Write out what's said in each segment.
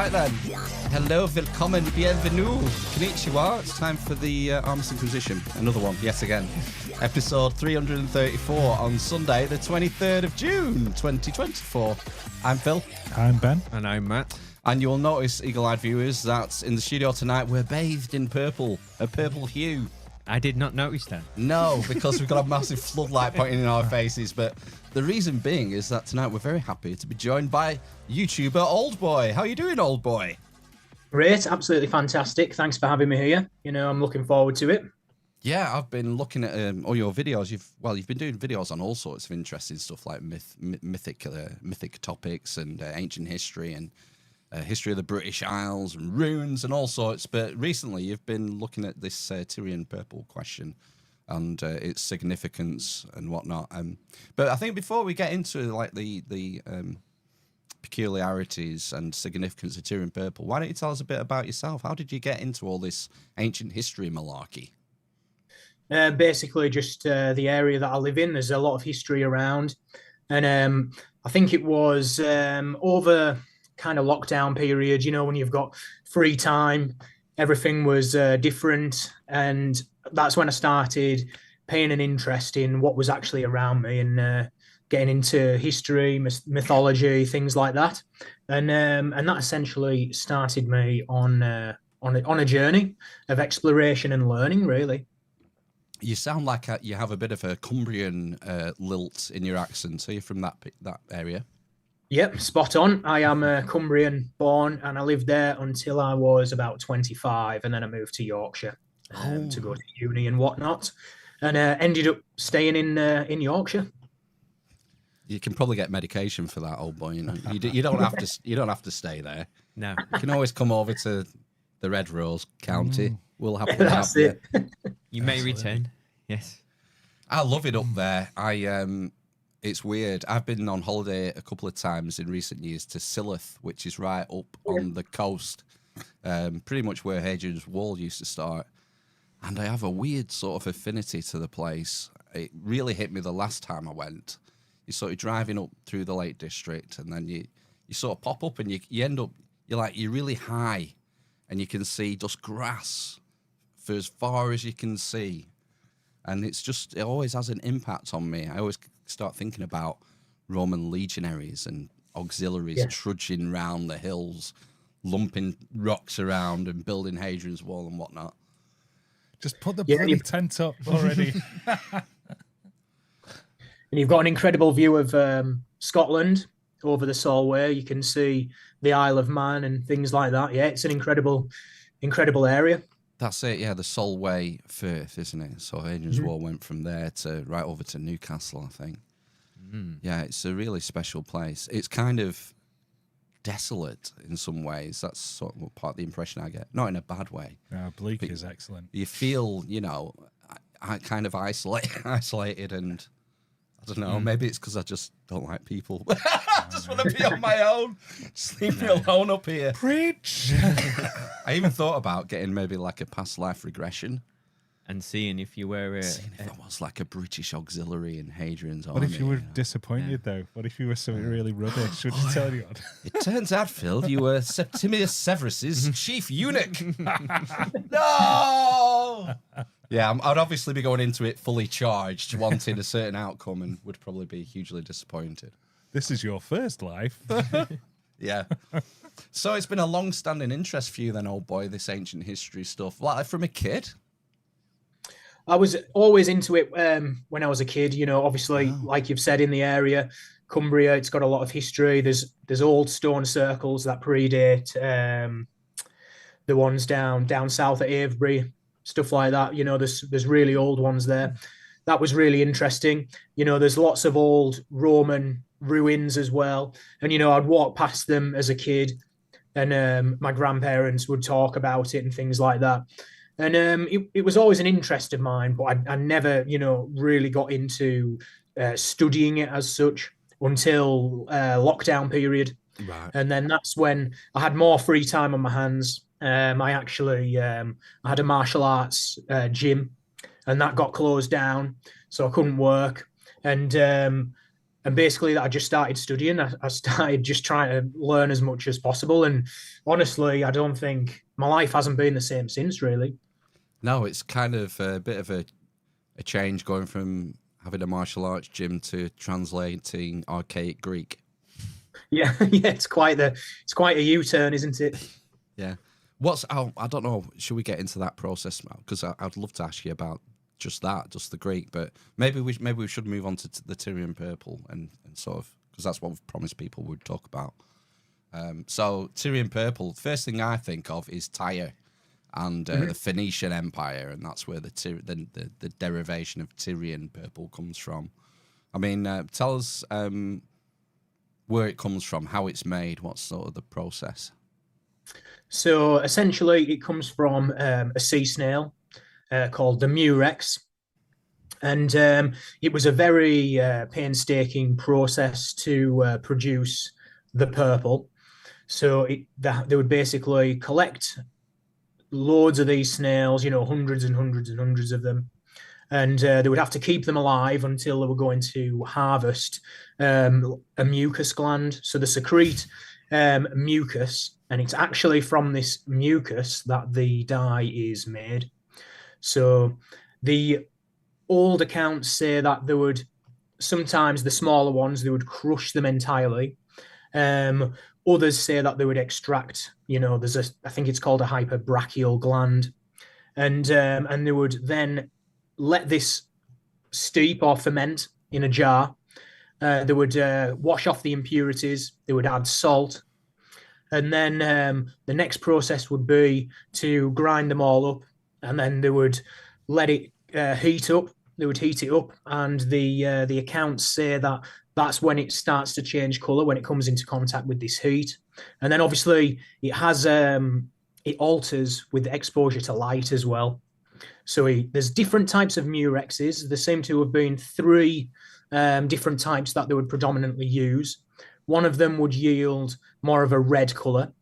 Right then. Hello, willkommen, bienvenue, konnichiwa. It's time for the Arms Inquisition. Another one, yet again. Episode 334 on Sunday, the 23rd of June, 2024. I'm Phil. I'm Ben. And I'm Matt. And you'll notice, eagle-eyed viewers, that in the studio tonight we're bathed in purple, a purple hue. I did not notice that. No, because we've got a massive floodlight pointing in our faces. But the reason being is that tonight we're very happy to be joined by YouTuber Old Boy. How are you doing, Old Boy? Great, absolutely fantastic. Thanks for having me here. You know, I'm looking forward to it. Yeah, I've been looking at all your videos. You've been doing videos on all sorts of interesting stuff like mythic topics and ancient history and history of the British Isles and runes and all sorts. But recently, you've been looking at this Tyrian Purple question and its significance and whatnot. But I think before we get into like the peculiarities and significance of Tyrian Purple, why don't you tell us a bit about yourself? How did you get into all this ancient history malarkey? Basically, just the area that I live in. There's a lot of history around, and I think it was over kind of lockdown period. You know, when you've got free time, everything was different, and that's when I started paying an interest in what was actually around me and getting into history, mythology, things like that, and that essentially started me on a journey of exploration and learning, really. You sound like you have a bit of a Cumbrian lilt in your accent. So you're from that area? Yep, spot on. I am a Cumbrian born, and I lived there until I was about 25, and then I moved to Yorkshire to go to uni and whatnot, and ended up staying in Yorkshire. You can probably get medication for that, Old Boy. You know, you don't have to. You don't have to stay there. No, you can always come over to the Red Rose County. We'll happily That's have it. you may return. Yes, I love it up there. It's weird. I've been on holiday a couple of times in recent years to Silloth, which is right up on the coast, pretty much where Hadrian's Wall used to start. And I have a weird sort of affinity to the place. It really hit me the last time I went. You're sort of driving up through the Lake District, and then you sort of pop up, and you end up, you're really high, and you can see just grass for as far as you can see. And it always has an impact on me. I always start thinking about Roman legionaries and auxiliaries trudging round the hills, lumping rocks around and building Hadrian's Wall and whatnot. Just put the bloody tent up already. And you've got an incredible view of Scotland over the Solway. You can see the Isle of Man and things like that. Yeah, it's an incredible area. That's it, yeah, the Solway Firth, isn't it? So Hadrian's Wall went from there to right over to Newcastle, I think. Yeah, it's a really special place. It's kind of desolate in some ways. That's sort of part of the impression I get. Not in a bad way. Bleak is excellent. You feel, kind of isolated and, I don't know, maybe it's because I just don't like people. I just want to be on my own. Just leave me alone up here. Preach! I even thought about getting maybe like a past life regression. and seeing if you were. Seeing if I was like a British auxiliary in Hadrian's army. What if you were disappointed though? What if you were something really rubbish? Should you tell anyone? It turns out, Phil, you were Septimius Severus's chief eunuch. No! Yeah, I'd obviously be going into it fully charged, wanting a certain outcome, and would probably be hugely disappointed. This is your first life. Yeah. So it's been a long-standing interest for you then, old boy, this ancient history stuff. Like from a kid? I was always into it when I was a kid, you know, obviously, like you've said, in the area, Cumbria, it's got a lot of history. There's old stone circles that predate the ones down south at Avebury, stuff like that. You know, there's really old ones there. That was really interesting. You know, there's lots of old Roman ruins as well. And, you know, I'd walk past them as a kid and my grandparents would talk about it and things like that. And it was always an interest of mine, but I never, you know, really got into studying it as such until lockdown period. Right. And then that's when I had more free time on my hands. I actually I had a martial arts gym, and that got closed down, so I couldn't work. And basically I just started studying. I started just trying to learn as much as possible. And honestly, I don't think my life hasn't been the same since, really. No, it's kind of a bit of a change going from having a martial arts gym to translating archaic Greek. Yeah, yeah, it's quite a U-turn, isn't it? Yeah. I don't know, should we get into that process now? Because I'd love to ask you about just the Greek, but maybe we should move on to the Tyrian Purple and sort of, because that's what we've promised people we'd talk about. So Tyrian Purple, first thing I think of is Tyre and the Phoenician Empire, and that's where the derivation of Tyrian Purple comes from. I mean, tell us where it comes from, how it's made, what's sort of the process. So essentially, it comes from a sea snail called the murex, and it was a very painstaking process to produce the purple. So they would basically collect loads of these snails, hundreds and hundreds and hundreds of them, and they would have to keep them alive until they were going to harvest a mucus gland. So they secrete mucus, and it's actually from this mucus that the dye is made. So the old accounts say that they would sometimes, the smaller ones, they would crush them entirely. Others say that they would extract, I think it's called a hyperbrachial gland, and they would then let this steep or ferment in a jar. They would wash off the impurities. They would add salt, and then the next process would be to grind them all up, and then they would let it heat up. They would heat it up, and the accounts say that that's when it starts to change color, when it comes into contact with this heat. And then obviously it has it alters with exposure to light as well. So there's different types of murexes. There seem to have been three different types that they would predominantly use. One of them would yield more of a red color.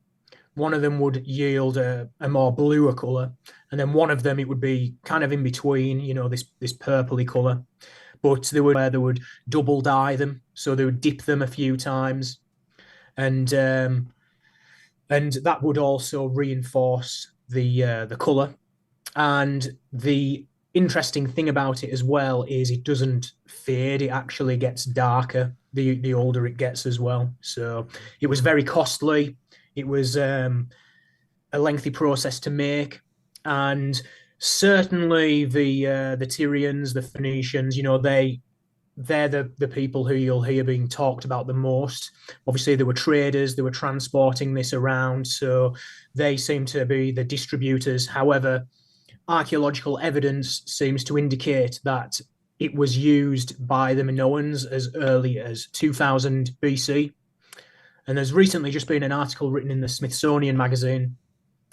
One of them would yield a more bluer color. And then one of them, it would be kind of in between, this purpley color. But they would double dye them. So they would dip them a few times. And that would also reinforce the color. And the interesting thing about it as well is it doesn't fade. It actually gets darker the older it gets as well. So it was very costly. It was a lengthy process to make, and certainly the Tyrians, the Phoenicians, they're the people who you'll hear being talked about the most. Obviously, they were traders, they were transporting this around, so they seem to be the distributors. However, archaeological evidence seems to indicate that it was used by the Minoans as early as 2000 BC. And there's recently just been an article written in the Smithsonian magazine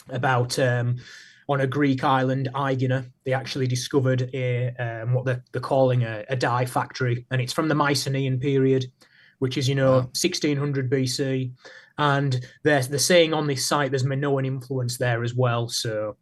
about on a Greek island, Aegina, they actually discovered what they're calling a dye factory, and it's from the Mycenaean period, which is 1600 BC, and they're saying on this site there's Minoan influence there as well. So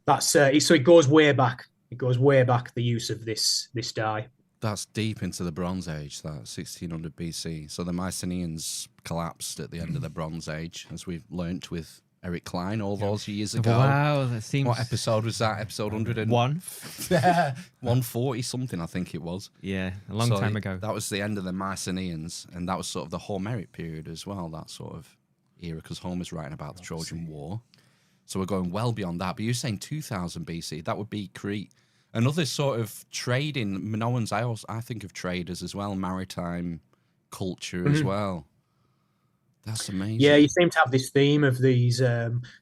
that's so it goes way back. It goes way back, the use of this dye. That's deep into the Bronze Age, that 1600 BC. So the Mycenaeans collapsed at the end of the Bronze Age, as we've learnt with Eric Klein all those years ago. Wow, that seems... What episode was that? Episode 101? 140 something, I think it was. Yeah, a long time ago. That was the end of the Mycenaeans, and that was sort of the Homeric period as well, that sort of era, because Homer's writing about the Trojan War. So we're going well beyond that. But you're saying 2000 BC, that would be Crete. Another sort of trading, Minoans, I think of traders as well, maritime culture as well. That's amazing. Yeah, you seem to have this theme of these,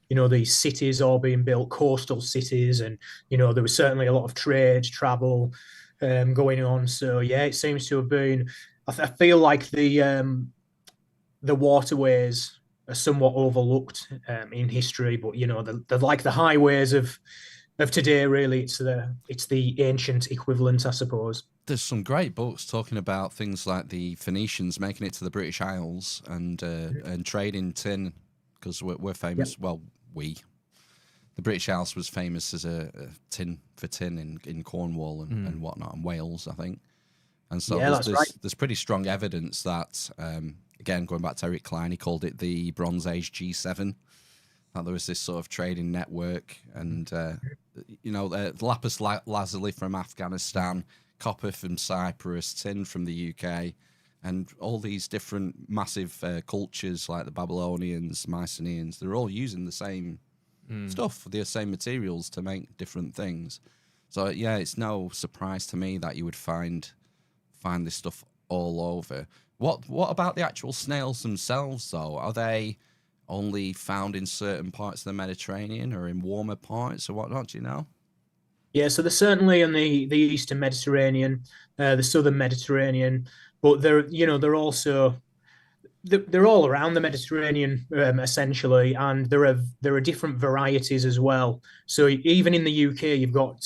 these cities all being built, coastal cities, and there was certainly a lot of trade, travel going on. So yeah, it seems to have been. I feel like the waterways are somewhat overlooked in history, but they're like the highways of today. Really, it's the ancient equivalent, I suppose. There's some great books talking about things like the Phoenicians making it to the British Isles and trading tin, because we're famous. Yep. Well, the British Isles was famous as a tin in Cornwall and whatnot, and Wales, I think. And so Yeah, that's right. there's pretty strong evidence that, again, going back to Eric Klein, he called it the Bronze Age G7, that there was this sort of trading network. And, lapis lazuli from Afghanistan, copper from Cyprus, tin from the UK, and all these different massive cultures like the Babylonians, Mycenaeans, they're all using the same stuff, the same materials to make different things. So, yeah, it's no surprise to me that you would find this stuff all over. What about the actual snails themselves, though? Are they only found in certain parts of the Mediterranean or in warmer parts or whatnot? Do you know? Yeah, so they're certainly in the Eastern Mediterranean, the Southern Mediterranean, but they're also they're all around the Mediterranean essentially, and there are different varieties as well. So even in the UK, you've got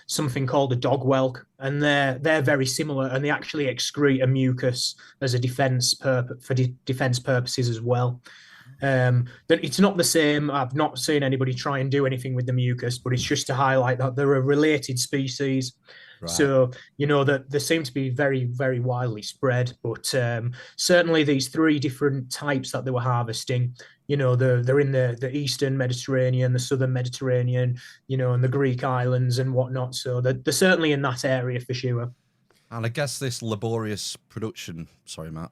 something called a dog whelk, and they're very similar, and they actually excrete a mucus as a defense purposes as well. But it's not the same. I've not seen anybody try and do anything with the mucus, but it's just to highlight that they're a related species. Right. So, that they seem to be very, very widely spread. But certainly these three different types that they were harvesting, they're in the Eastern Mediterranean, the Southern Mediterranean, and the Greek islands and whatnot. So they're certainly in that area for sure. And I guess this laborious production,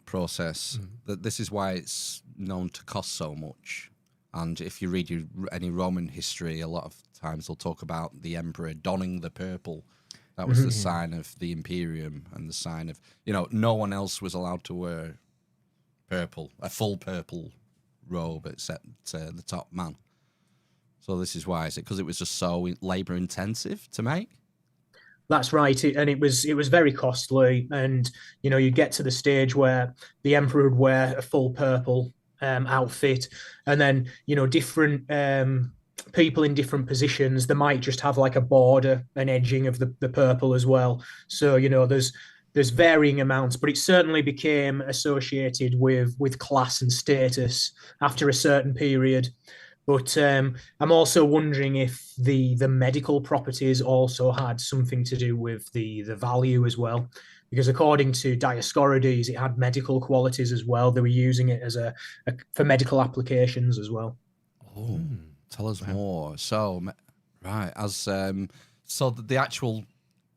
process, that this is why it's known to cost so much. And if you read any Roman history, a lot of times they'll talk about the emperor donning the purple. That was the sign of the imperium and the sign of, no one else was allowed to wear purple, a full purple robe except the top man. So this is why, is it because it was just so labor intensive to make? That's right, and it was very costly, and you get to the stage where the emperor would wear a full purple outfit, and then different people in different positions, they might just have like a border, an edging of the purple as well. So there's varying amounts, but it certainly became associated with class and status after a certain period. But I'm also wondering if the medical properties also had something to do with the value as well, because according to Dioscorides, it had medical qualities as well. They were using it as for medical applications as well. Oh, tell us more. So, right, so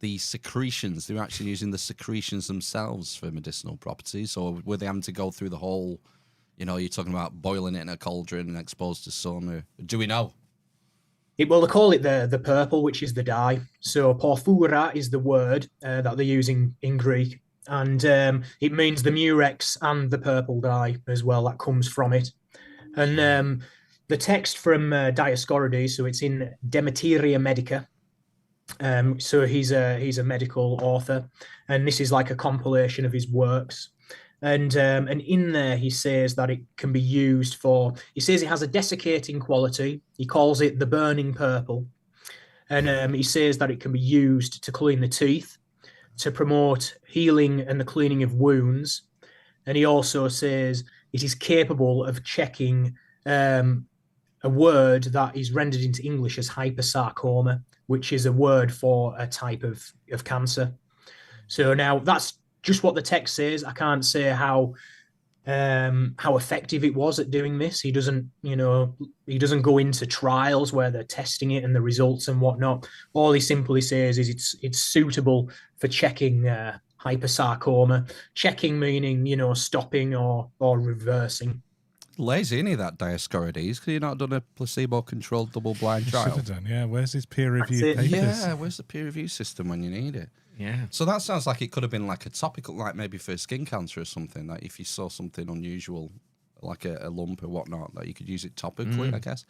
the secretions, they were actually using the secretions themselves for medicinal properties, or were they having to go through the whole? You're talking about boiling it in a cauldron and exposed to sun. Do we know? Well, they call it the purple, which is the dye. So porphyra is the word that they're using in Greek. And it means the murex and the purple dye as well. That comes from it. And the text from Dioscorides, so it's in Demeteria Medica. So he's a medical author. And this is like a compilation of his works. And in there, he says that it can be used he says it has a desiccating quality. He calls it the burning purple. And he says that it can be used to clean the teeth, to promote healing and the cleaning of wounds. And he also says it is capable of checking a word that is rendered into English as hypersarcoma, which is a word for a type of cancer. So now that's just what the text says. I can't say how effective it was at doing this. He doesn't go into trials where they're testing it and the results and whatnot. All he simply says is it's suitable for checking hypersarcoma. Checking meaning stopping or reversing. Lazy, isn't he, that Dioscorides? Could he not done a placebo-controlled double-blind trial? Should have done, yeah. Where's his peer-reviewed papers? Yeah, where's the peer-review system when you need it? Yeah. So that sounds like it could have been like a topical, like maybe for skin cancer or something, that if you saw something unusual, like a lump or whatnot, that you could use it topically, I guess.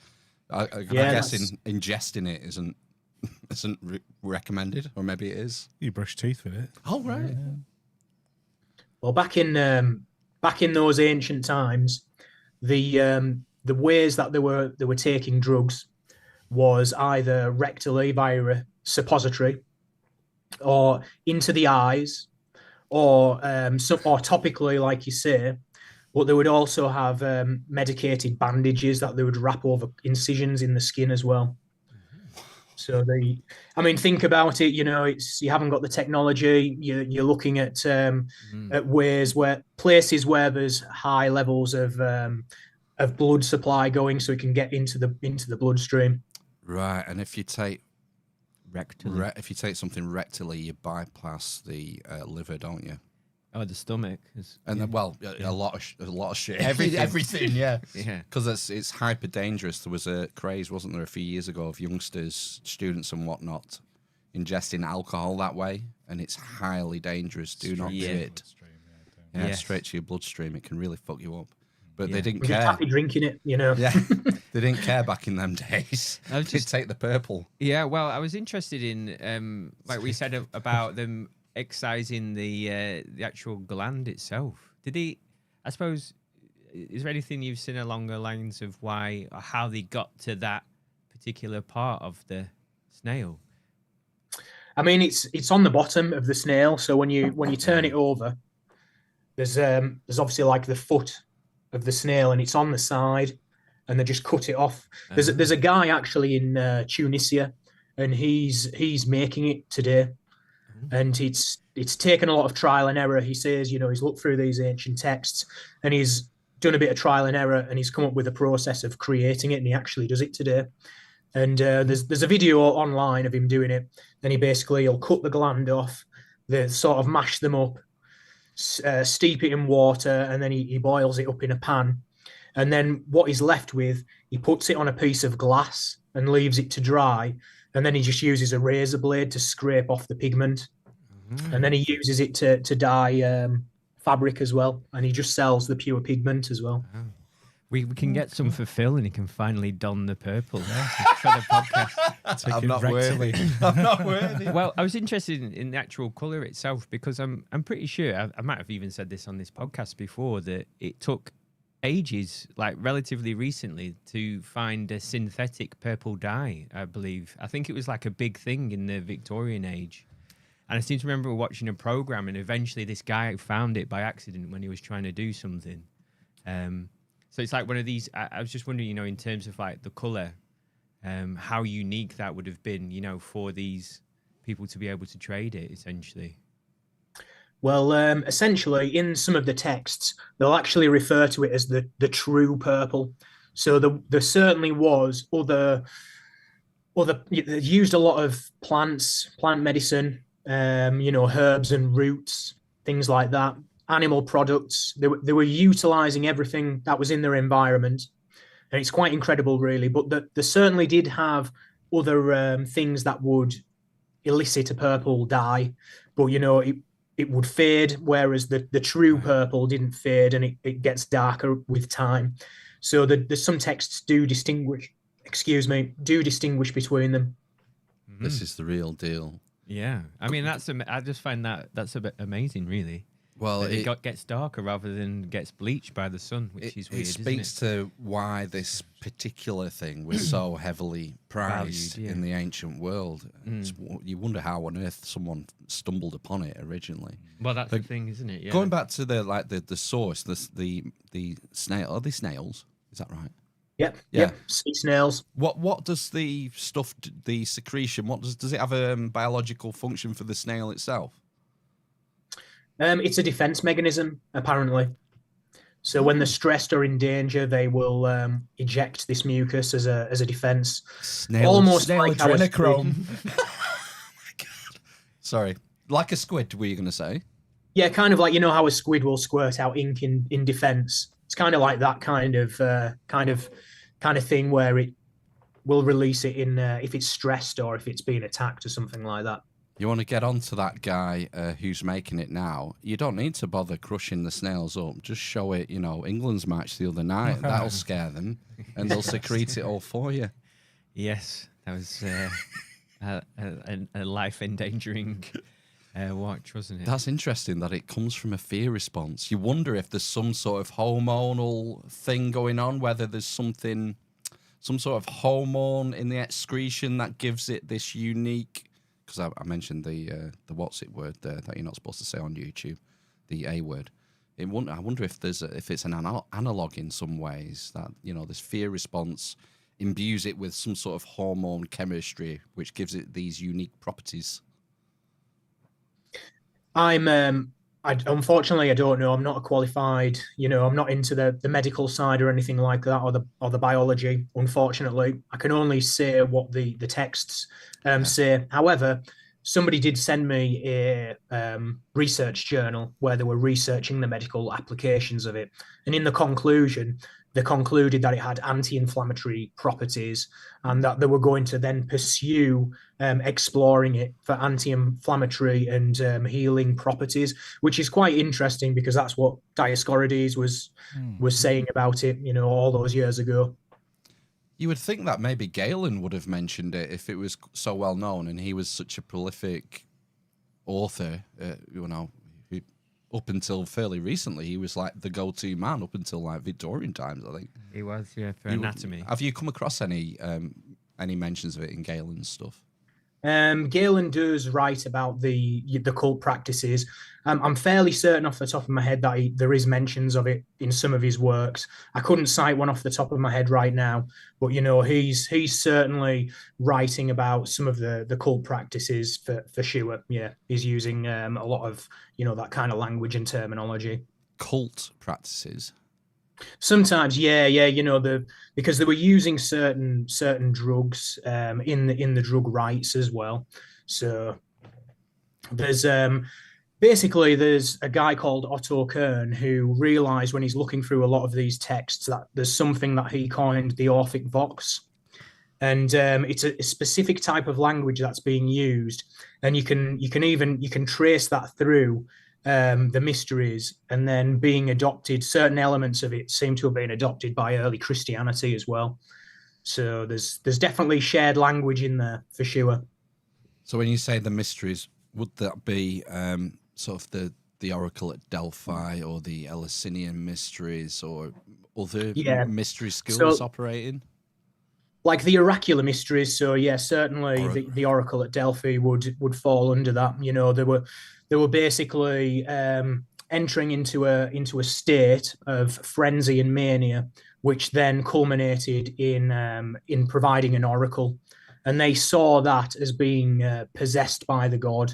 I guess ingesting it isn't recommended, or maybe it is. You brush teeth with it. Oh, right. Yeah. Well, back in those ancient times, the ways that they were taking drugs was either rectally via a suppository, or into the eyes, or topically, like you say. But they would also have medicated bandages that they would wrap over incisions in the skin as well. So I mean, think about it. It's you haven't got the technology. You're looking at places where there's high levels of blood supply going, so it can get into the bloodstream. Right, and if you take Rectally. something rectally, you bypass the liver, don't you? Oh, the stomach. And then, a lot of shit. Everything. yeah. Yeah. Because it's hyper dangerous. There was a craze, wasn't there, a few years ago of youngsters, students, and whatnot ingesting alcohol that way, and it's highly dangerous. Do not do it. Yeah, straight to your bloodstream. It can really fuck you up. But they Yeah. didn't We're care. just happy drinking it. Yeah, they didn't care back in them days. I was Just take the purple. Yeah, well, I was interested in, like we said about them excising the actual gland itself. I suppose, is there anything you've seen along the lines of why or how they got to that particular part of the snail? I mean, it's on the bottom of the snail. So when you turn it over, there's obviously like the foot of the snail, and it's on the side, and they just cut it off. There's a guy actually in Tunisia, and he's making it today, and it's taken a lot of trial and error. He says, he's looked through these ancient texts, and he's done a bit of trial and error, and he's come up with a process of creating it, and he actually does it today. And there's a video online of him doing it. Then he'll cut the gland off, they sort of mash them up, steep it in water, and then he boils it up in a pan. And then what he's left with, he puts it on a piece of glass and leaves it to dry. And then he just uses a razor blade to scrape off the pigment. And then he uses it to dye fabric as well. And he just sells the pure pigment as well. We can get some for Phil, and he can finally don the purple for the podcast. I'm not worthy. I'm not worthy. Well, I was interested in the actual colour itself because I'm pretty sure, I might have even said this on this podcast before, that it took ages, like relatively recently, to find a synthetic purple dye, I believe. I think it was like a big thing in the Victorian age. And I seem to remember watching a programme, and eventually this guy found it by accident when he was trying to do something. So it's like one of these, I was just wondering, in terms of like the colour, how unique that would have been, for these people to be able to trade it, essentially. Well, essentially, in some of the texts, they'll actually refer to it as the true purple. So there certainly was they used a lot of plant medicine, herbs and roots, things like that. Animal products. They were utilizing everything that was in their environment, and it's quite incredible, really. But they certainly did have other things that would elicit a purple dye, but it would fade, whereas the true purple didn't fade, and it gets darker with time. So there's some texts do distinguish between them. This is the real deal. Yeah, I mean I just find that's a bit amazing, really. Well, it gets darker rather than gets bleached by the sun, which is weird. It speaks to why this particular thing was so heavily prized in the ancient world. You wonder how on earth someone stumbled upon it originally. Well, that's the thing, isn't it? Yeah. Going back to the source, the snail. Are they snails? Is that right? Yep. Sea snails. What does the stuff, the secretion? What does it have a biological function for the snail itself? It's a defense mechanism, apparently. So when they're stressed or in danger, they will eject this mucus as a defense. Almost like adrenochrome. Oh my god! Sorry, like a squid. Were you going to say? Yeah, kind of like how a squid will squirt out ink in defense. It's kind of like that kind of thing where it will release it in if it's stressed or if it's being attacked or something like that. You want to get onto that guy who's making it now. You don't need to bother crushing the snails up. Just show it, England's match the other night. That'll scare them, and they'll secrete it all for you. Yes, that was a life-endangering watch, wasn't it? That's interesting that it comes from a fear response. You wonder if there's some sort of hormonal thing going on, whether there's some sort of hormone in the excretion that gives it this unique... Because I mentioned the what's it word there that you're not supposed to say on YouTube, the A word. I wonder if it's an analog in some ways that this fear response imbues it with some sort of hormone chemistry, which gives it these unique properties? Unfortunately, I don't know. I'm not a qualified, I'm not into the medical side or anything like that, or the biology. Unfortunately, I can only say what the texts say. However, somebody did send me a research journal where they were researching the medical applications of it, and in the conclusion, they concluded that it had anti-inflammatory properties and that they were going to then pursue exploring it for anti-inflammatory and healing properties, which is quite interesting because that's what Dioscorides was saying about it, all those years ago. You would think that maybe Galen would have mentioned it if it was so well known, and he was such a prolific author, who, up until fairly recently, he was like the go-to man up until like Victorian times, I think. He was, yeah, for anatomy. Have you come across any mentions of it in Galen's stuff? Galen does write about the cult practices. I'm fairly certain off the top of my head that there is mentions of it in some of his works. I couldn't cite one off the top of my head right now, but he's certainly writing about some of the cult practices for sure. Yeah, he's using a lot of that kind of language and terminology. Cult practices. Sometimes, yeah, because they were using certain drugs in the drug rites as well. So there's basically there's a guy called Otto Kern who realized when he's looking through a lot of these texts that there's something that he coined the Orphic Vox, and it's a specific type of language that's being used, and you can trace that through the mysteries, and then being adopted. Certain elements of it seem to have been adopted by early Christianity as well. So there's definitely shared language in there for sure. So when you say the mysteries, would that be sort of the oracle at Delphi or the Eleusinian mysteries or other mystery schools operating? Like the oracular mysteries. So yeah, certainly the oracle at Delphi would fall under that. They were basically entering into a state of frenzy and mania, which then culminated in providing an oracle, and they saw that as being possessed by the god,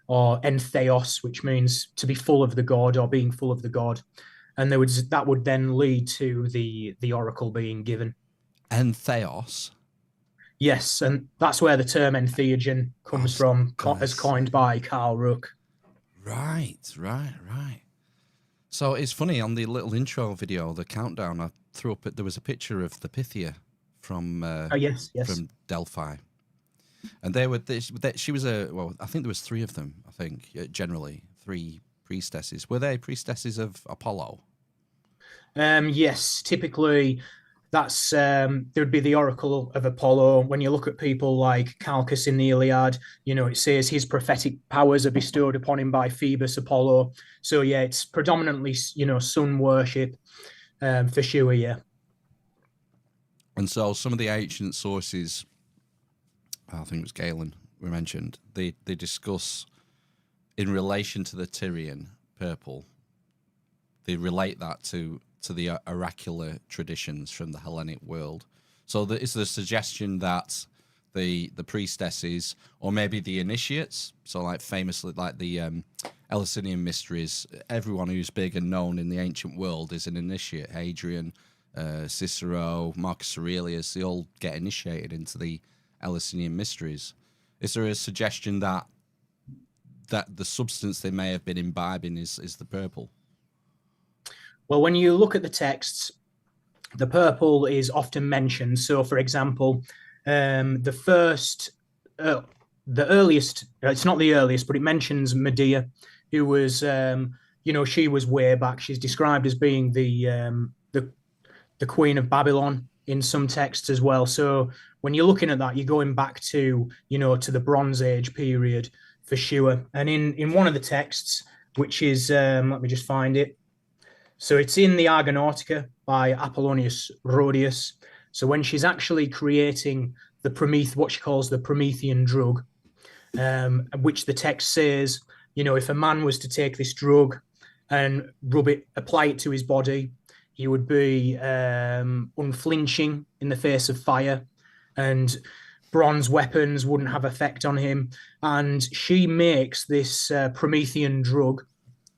or entheos, which means to be full of the god or being full of the god, and that would then lead to the oracle being given. Entheos. Yes, and that's where the term entheogen comes from, as coined by Karl Ruck. Right. So it's funny, on the little intro video, the countdown, I threw up, there was a picture of the Pythia from from Delphi. And she was I think there was three of them, generally, three priestesses. Were they priestesses of Apollo? Yes, typically that's there would be the oracle of Apollo. When you look at people like Calchas in the Iliad, it says his prophetic powers are bestowed upon him by Phoebus Apollo. So yeah, it's predominantly sun worship for sure. Yeah. And so some of the ancient sources, I think it was Galen we mentioned, they discuss in relation to the Tyrian Purple. They relate that to the oracular traditions from the Hellenic world. So there is the suggestion that the priestesses, or maybe the initiates, so like famously like the Eleusinian mysteries, everyone who's big and known in the ancient world is an initiate. Hadrian, Cicero, Marcus Aurelius, they all get initiated into the Eleusinian mysteries. Is there a suggestion that the substance they may have been imbibing is the purple? Well, when you look at the texts, the purple is often mentioned. So, for example, the earliest, it's not the earliest, but it mentions Medea, who was, she was way back. She's described as being the queen of Babylon in some texts as well. So when you're looking at that, you're going back to, to the Bronze Age period for sure. And in one of the texts, which is, let me just find it. So it's in the Argonautica by Apollonius Rhodius. So when she's actually creating what she calls the Promethean drug, which the text says, if a man was to take this drug and apply it to his body, he would be unflinching in the face of fire, and bronze weapons wouldn't have effect on him. And she makes this Promethean drug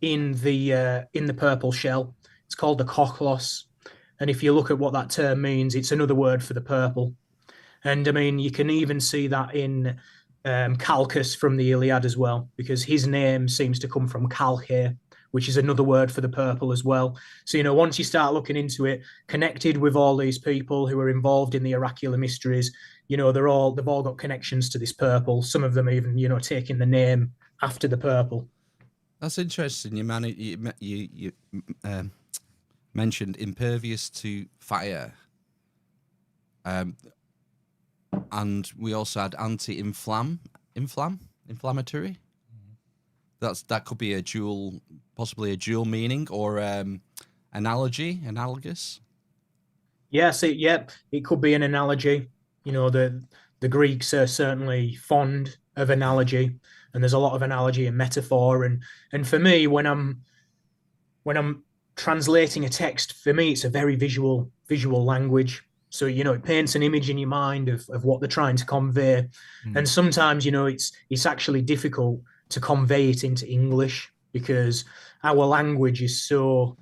in the purple shell. It's called the cochlos. And if you look at what that term means, it's another word for the purple. And I mean, you can even see that in Calchas from the Iliad as well, because his name seems to come from Calche, which is another word for the purple as well. So, once you start looking into it, connected with all these people who are involved in the oracular mysteries, they've all got connections to this purple. Some of them even, taking the name after the purple. That's interesting. You mentioned impervious to fire. And we also had inflammatory. That could be possibly a dual meaning, or analogous. Yes, it could be an analogy. The Greeks are certainly fond of analogy, and there's a lot of analogy and metaphor. And for me, when I'm translating a text, for me, it's a very visual language. So, it paints an image in your mind of what they're trying to convey. And sometimes, it's actually difficult to convey it into English, because our language is so,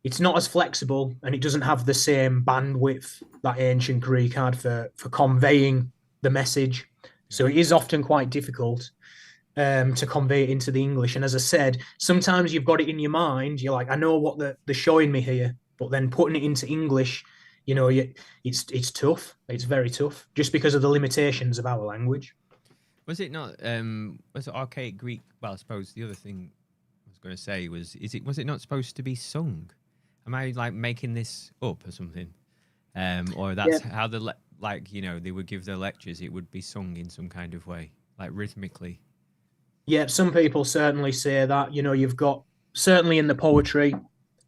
it's not as flexible, and it doesn't have the same bandwidth that ancient Greek had for conveying the message. So it is often quite difficult to convey it into the English. And as I said, sometimes you've got it in your mind. You're like, I know what they're showing me here. But then putting it into English, it's tough. It's very tough, just because of the limitations of our language. Was it not? Was it archaic Greek? Well, I suppose the other thing I was going to say was it not supposed to be sung? Am I making this up or something? Or that's how they would give their lectures. It would be sung in some kind of way, like rhythmically. Yeah, some people certainly say that. You've got, certainly in the poetry,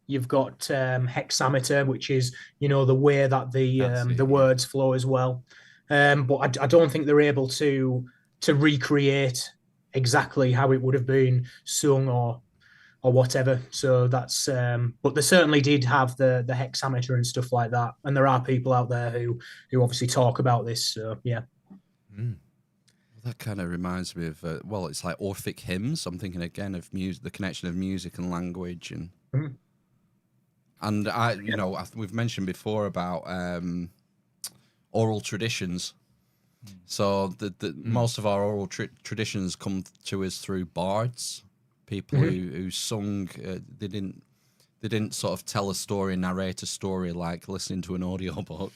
you've got hexameter, which is, the way that the words flow as well. But I don't think they're able to recreate exactly how it would have been sung or whatever. So that's but they certainly did have the hexameter and stuff like that. And there are people out there who obviously talk about this. So yeah. That kind of reminds me of it's like Orphic hymns. I'm thinking again of music, the connection of music and language, and and we've mentioned before about oral traditions. So most of our oral traditions come to us through bards, people who sung. They didn't sort of tell a story, narrate a story like listening to an audiobook.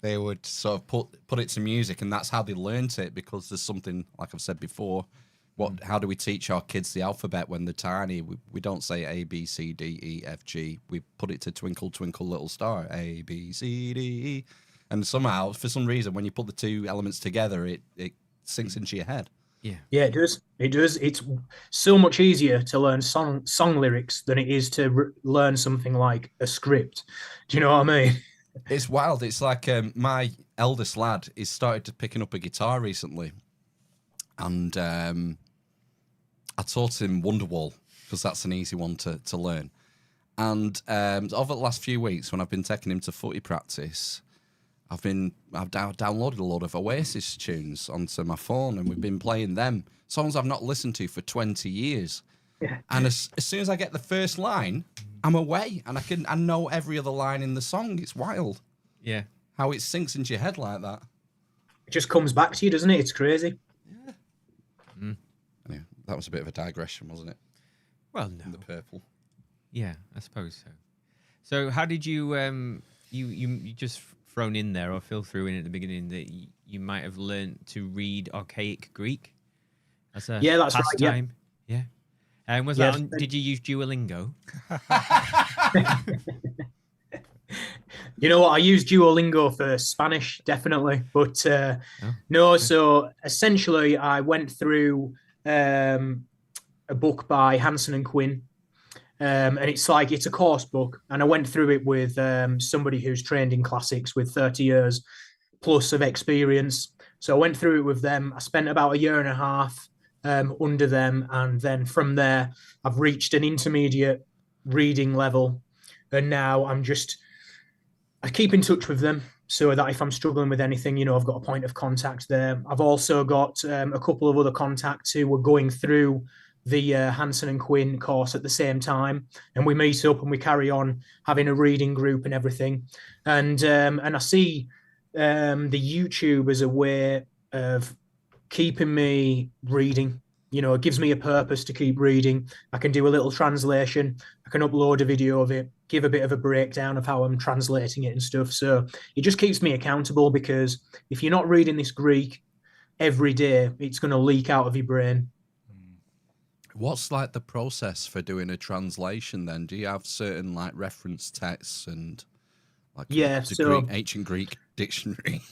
They would sort of put it to music, and that's how they learnt it, because there's something, like I've said before, how do we teach our kids the alphabet when they're tiny? We don't say A, B, C, D, E, F, G. We put it to twinkle, twinkle, little star, A, B, C, D, E. And somehow, for some reason, when you put the two elements together, it sinks into your head. Yeah, it does. It does. It's so much easier to learn song lyrics than it is to learn something like a script. Do you know what I mean? It's wild. It's like my eldest lad is started to picking up a guitar recently, and I taught him Wonderwall because that's an easy one to learn. And over the last few weeks, when I've been taking him to footy practice, I've downloaded a lot of Oasis tunes onto my phone, and we've been playing them, songs I've not listened to for 20 years. Yeah. And as soon as I get the first line, I'm away, and I know every other line in the song. It's wild. Yeah. How it sinks into your head like that. It just comes back to you, doesn't it? It's crazy. Yeah. Anyway, that was a bit of a digression, wasn't it? Well, no. In the purple. Yeah, I suppose so. So how did you you just thrown in there or fill through in at the beginning that you might have learned to read archaic Greek as a that's pastime? Right. Yeah. And was that on, did you use Duolingo? You know what? I used Duolingo for Spanish, definitely. But no, so essentially I went through a book by Hansen and Quinn. And it's a course book. And I went through it with somebody who's trained in classics with 30 years plus of experience. So I went through it with them. I spent about a year and a half under them. And then from there, I've reached an intermediate reading level, and now I keep in touch with them so that if I'm struggling with anything, you know, I've got a point of contact there. I've also got a couple of other contacts who were going through the Hanson and Quinn course at the same time, and we meet up and we carry on having a reading group and everything. And I see the YouTube as a way of keeping me reading. You know, it gives me a purpose to keep reading. I can do a little translation. I can upload a video of it, give a bit of a breakdown of how I'm translating it and stuff. So it just keeps me accountable, because if you're not reading this Greek every day, it's going to leak out of your brain. What's like the process for doing a translation then? Do you have certain like reference texts and like ancient Greek dictionary?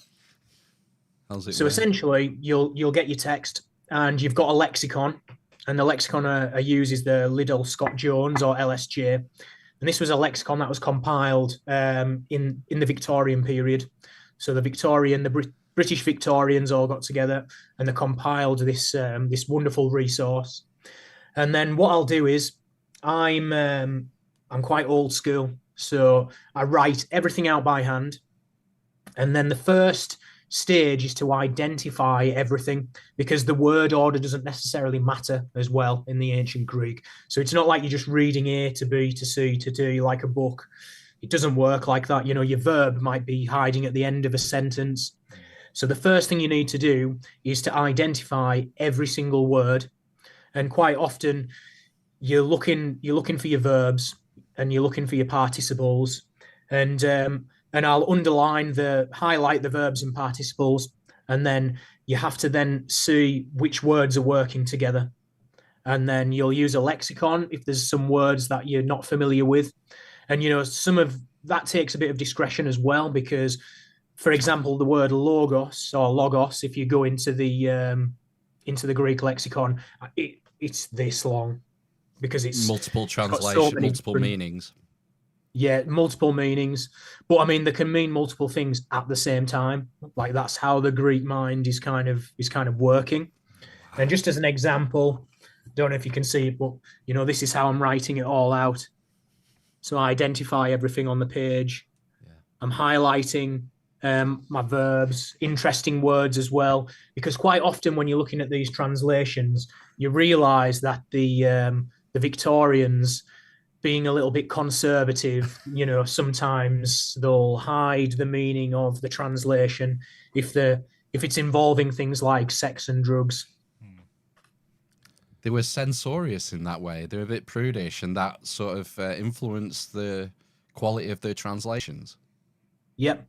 How's it work? Essentially, you'll get your text, and you've got a lexicon, and the lexicon uses the Liddell Scott Jones or LSJ, and this was a lexicon that was compiled in the Victorian period. So the British Victorians all got together and they compiled this wonderful resource. And then what I'll do is I'm quite old school, so I write everything out by hand, and then the first stage is to identify everything, because the word order doesn't necessarily matter as well in the ancient Greek. So it's not like you're just reading A to B to C to D like a book. It doesn't work like that. You know, your verb might be hiding at the end of a sentence. So the first thing you need to do is to identify every single word. And quite often you're looking for your verbs and you're looking for your participles, and I'll highlight the verbs and participles, and then you have to then see which words are working together. And then you'll use a lexicon if there's some words that you're not familiar with. And, you know, some of that takes a bit of discretion as well, because, for example, the word logos, if you go into the Greek lexicon, it's this long, because it's multiple translations, multiple meanings. Yeah, multiple meanings. But I mean, they can mean multiple things at the same time. Like, that's how the Greek mind is kind of working. And just as an example, don't know if you can see it, but you know, this is how I'm writing it all out. So I identify everything on the page. Yeah. I'm highlighting my verbs, interesting words as well, because quite often when you're looking at these translations, you realize that the Victorians, being a little bit conservative, you know, sometimes they'll hide the meaning of the translation if it's involving things like sex and drugs. They were censorious in that way. They're a bit prudish, and that sort of influenced the quality of their translations. Yep.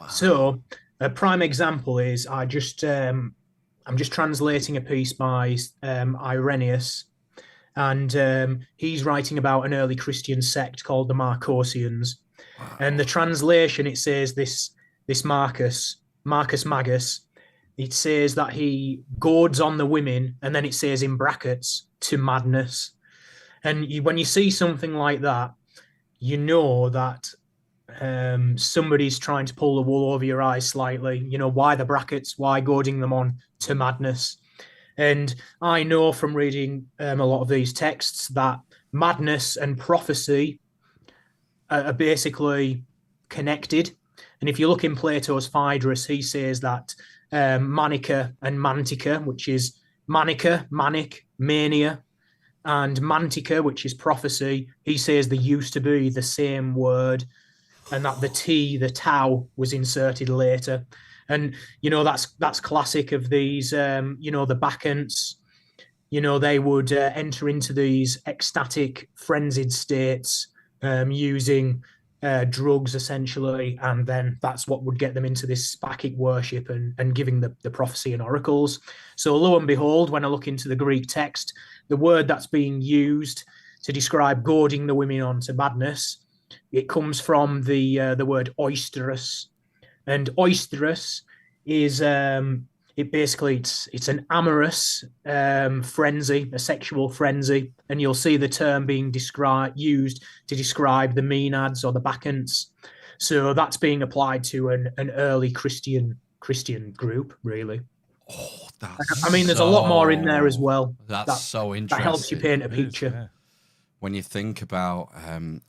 Wow. So a prime example is I'm just translating a piece by Irenaeus, and he's writing about an early Christian sect called the Marcosians. Wow. And the translation, it says this Marcus Magus, it says that he goads on the women, and then it says in brackets, to madness. And when you see something like that, you know that somebody's trying to pull the wool over your eyes slightly. You know, why the brackets? Why goading them on to madness? And I know from reading a lot of these texts that madness and prophecy are basically connected. And if you look in Plato's Phaedrus, he says that manica and mantica, which is manica, manic, mania, and mantica, which is prophecy, he says they used to be the same word, and that the tau was inserted later. And, you know, that's classic of these, you know, the Bacchantes. You know, they would enter into these ecstatic, frenzied states using drugs, essentially. And then that's what would get them into this Bacchic worship and giving the prophecy and oracles. So lo and behold, when I look into the Greek text, the word that's being used to describe goading the women on to madness, it comes from the word oisterous. And oisterous is it's an amorous frenzy, a sexual frenzy, and you'll see the term being used to describe the Maenads or the Bacchantes. So that's being applied to an early Christian group, really. Oh, I mean, there's a lot more in there as well. That's so interesting. That helps you paint a picture. when you think about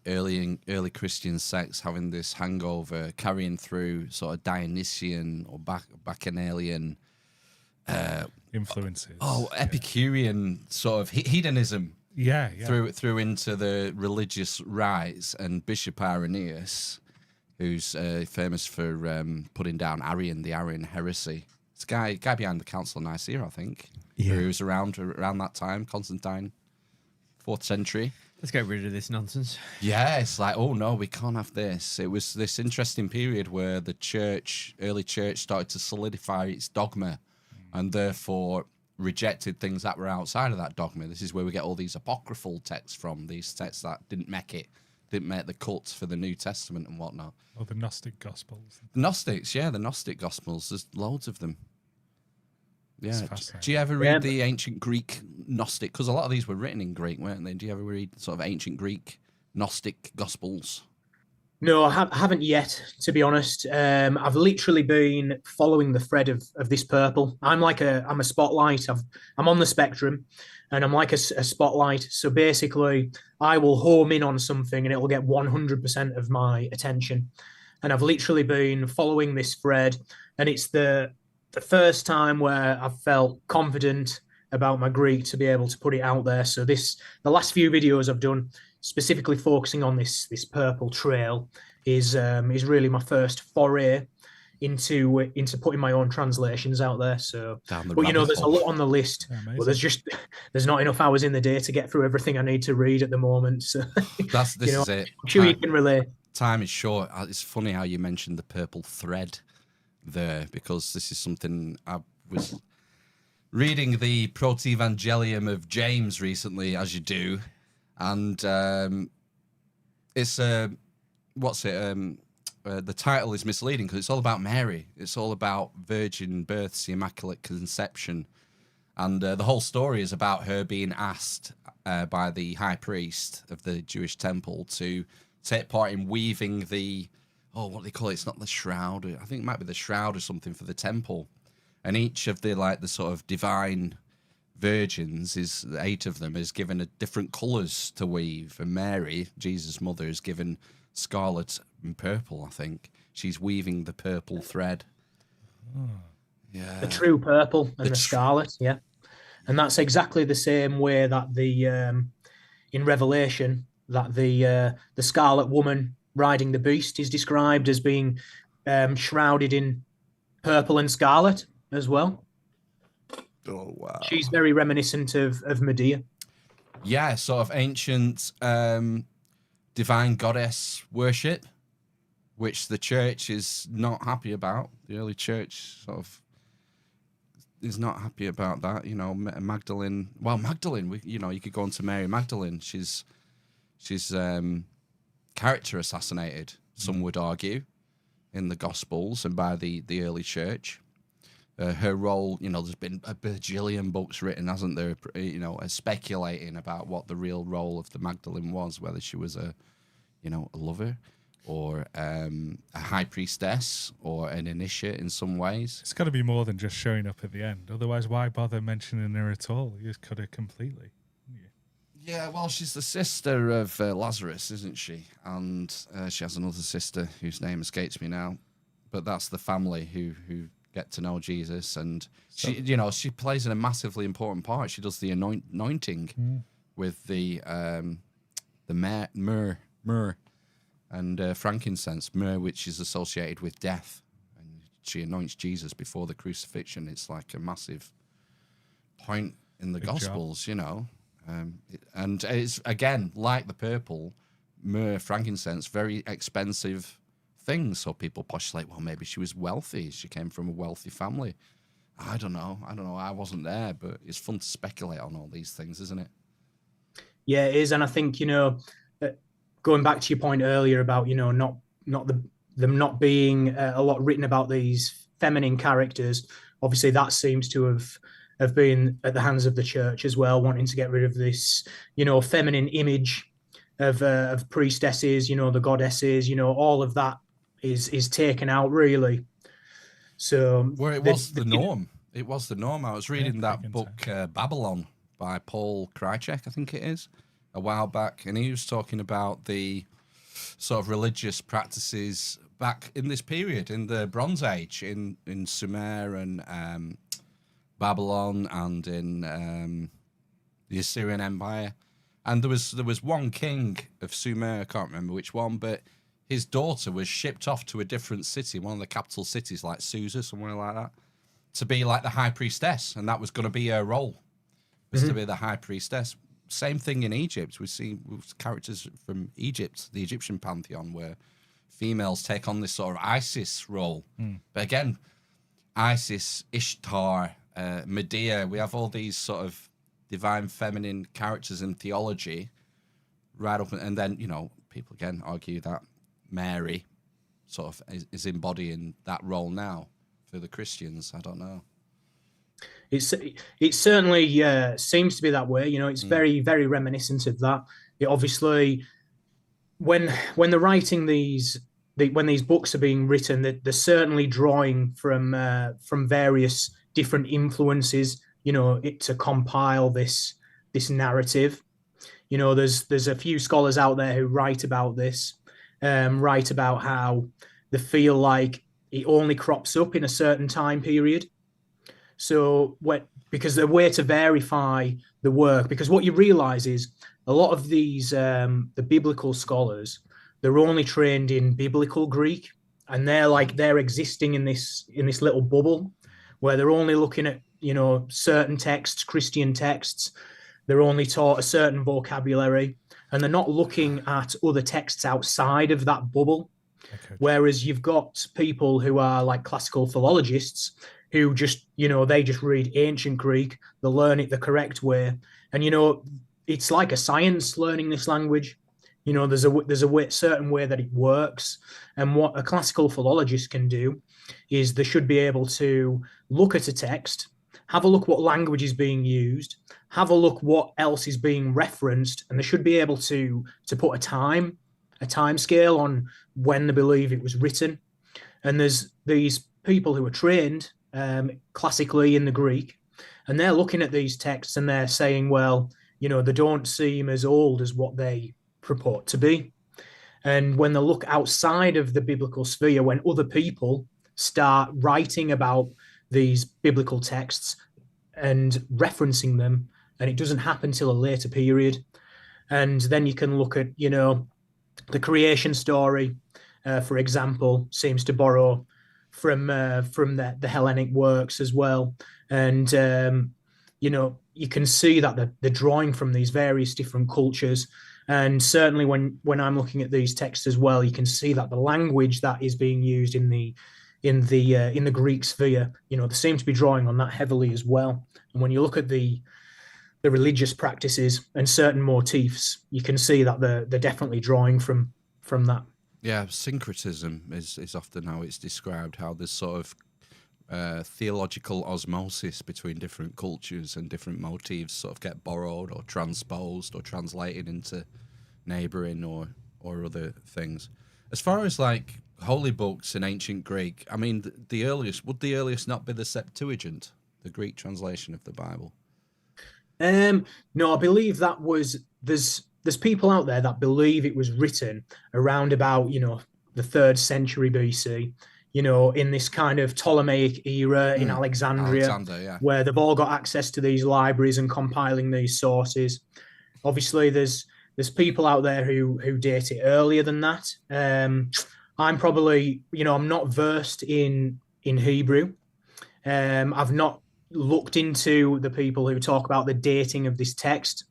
early Christian sects having this hangover, carrying through sort of Dionysian or Bacchanalian influences. Epicurean sort of hedonism. Yeah. Through into the religious rites, and Bishop Irenaeus, who's famous for putting down the Arian heresy. It's a guy behind the Council of Nicaea, I think. Yeah. Who was around that time, Constantine, 4th century. Let's get rid of this nonsense. Yeah, it's like, oh no, we can't have this. It was this interesting period where the early church started to solidify its dogma, and therefore rejected things that were outside of that dogma. This is where we get all these apocryphal texts from, these texts that didn't make the cut for the New Testament and whatnot. Oh, the Gnostic Gospels. The Gnostics, yeah, the Gnostic Gospels. There's loads of them. Yeah. Fascinating. Do you ever read the ancient Greek Gnostic? Because a lot of these were written in Greek, weren't they? Do you ever read sort of ancient Greek Gnostic Gospels? No, I haven't yet, to be honest. I've literally been following the thread of this purple. I'm a spotlight. I'm on the spectrum, and I'm like a spotlight. So basically, I will home in on something, and it will get 100% of my attention. And I've literally been following this thread, and it's the first time where I've felt confident about my Greek to be able to put it out there. So the last few videos I've done, specifically focusing on this purple trail, is really my first foray into putting my own translations out there. So, but there's a lot on the list. But there's not enough hours in the day to get through everything I need to read at the moment. So this is it. I'm sure you can relate. Time is short. It's funny how you mentioned the purple thread there, because this is something I was reading the Protevangelium of James recently, as you do. And it's the title is misleading because it's all about Mary. It's all about virgin births, the immaculate conception, and the whole story is about her being asked by the high priest of the Jewish temple to take part in weaving what do they call it? It's not the shroud. I think it might be the shroud or something for the temple, and each of the sort of divine virgins, is 8 of them, is given a different colours to weave, and Mary, Jesus' mother, is given scarlet and purple. I think she's weaving the purple thread. Yeah, the true purple and the scarlet. Yeah, and that's exactly the same way that in Revelation that the scarlet woman riding the beast is described as being shrouded in purple and scarlet as well. Oh wow! She's very reminiscent of Medea. Yeah, sort of ancient divine goddess worship, which the church is not happy about. The early church sort of is not happy about that. Magdalene. Well, Magdalene. You could go on to Mary Magdalene. She's character assassinated. Some would argue in the Gospels and by the early church. Her role, there's been a bajillion books written, hasn't there? Speculating about what the real role of the Magdalene was, whether she was a lover or a high priestess or an initiate in some ways. It's got to be more than just showing up at the end. Otherwise, why bother mentioning her at all? You just cut her completely. Yeah, well, she's the sister of Lazarus, isn't she? And she has another sister whose name escapes me now, but that's the family who get to know Jesus, and she plays in a massively important part. She does the anointing with the myrrh and frankincense, myrrh, which is associated with death, and she anoints Jesus before the crucifixion. It's like a massive point in the Gospels, and it's again like the purple, myrrh, frankincense, very expensive things. So people postulate, well, maybe she was wealthy. She came from a wealthy family. I don't know. I wasn't there, but it's fun to speculate on all these things, isn't it? Yeah, it is. And I think, going back to your point earlier about, them not being a lot written about these feminine characters, obviously that seems to have been at the hands of the church as well, wanting to get rid of this, feminine image of priestesses, the goddesses, all of that is taken out, really. So it was the norm. It was the norm. I was reading that book Babylon by Paul Krychek, I think it is, a while back, and he was talking about the sort of religious practices back in this period, in the Bronze Age, in Sumer and Babylon, and in the Assyrian Empire. And there was one king of Sumer, I can't remember which one, but his daughter was shipped off to a different city, one of the capital cities, like Susa, somewhere like that, to be like the high priestess, and that was going to be her role, was to be the high priestess. Same thing in Egypt. We see characters from Egypt, the Egyptian pantheon, where females take on this sort of Isis role. But again, Isis, Ishtar, Medea, we have all these sort of divine feminine characters in theology right up, and then, you know, people again argue that Mary sort of is embodying that role now for the Christians. I don't know. It certainly seems to be that way. You know, it's very, very reminiscent of that. It obviously, when they're writing when these books are being written, they're certainly drawing from various different influences, you know, to compile this narrative. You know, there's a few scholars out there who write about this, write about how they feel like it only crops up in a certain time period. So because the way to verify the work, because what you realize is a lot of these the biblical scholars, they're only trained in biblical Greek, and they're existing in this little bubble where they're only looking at, you know, certain texts, Christian texts. They're only taught a certain vocabulary, and they're not looking at other texts outside of that bubble. Okay. Whereas you've got people who are like classical philologists who just, you know, they just read ancient Greek, they learn it the correct way. And, you know, it's like a science learning this language. You know, there's a certain way that it works. And what a classical philologist can do is they should be able to look at a text, have a look what language is being used, have a look what else is being referenced, and they should be able to put a time scale on when they believe it was written. And there's these people who are trained classically in the Greek, and they're looking at these texts and they're saying, well, you know, they don't seem as old as what they purport to be. And when they look outside of the biblical sphere, when other people start writing about these biblical texts and referencing them, and it doesn't happen till a later period. And then you can look at, you know, the creation story, for example, seems to borrow from the Hellenic works as well. And, you know, you can see that they're drawing from these various different cultures. And certainly when I'm looking at these texts as well, you can see that the language that is being used in the Greek sphere, you know, they seem to be drawing on that heavily as well. And when you look at the religious practices and certain motifs, you can see that they're definitely drawing from that. Yeah, syncretism is often how it's described, how there's sort of theological osmosis between different cultures, and different motifs sort of get borrowed or transposed or translated into neighbouring or other things. As far as like holy books in ancient Greek, I mean, would the earliest not be the Septuagint, the Greek translation of the Bible? No, I believe that was there's people out there that believe it was written around about, you know, the 3rd century BC, you know, in this kind of Ptolemaic era in Alexandria, where they've all got access to these libraries and compiling these sources. Obviously, there's people out there who date it earlier than that. I'm probably, you know, I'm not versed in Hebrew. I've not looked into the people who talk about the dating of this text.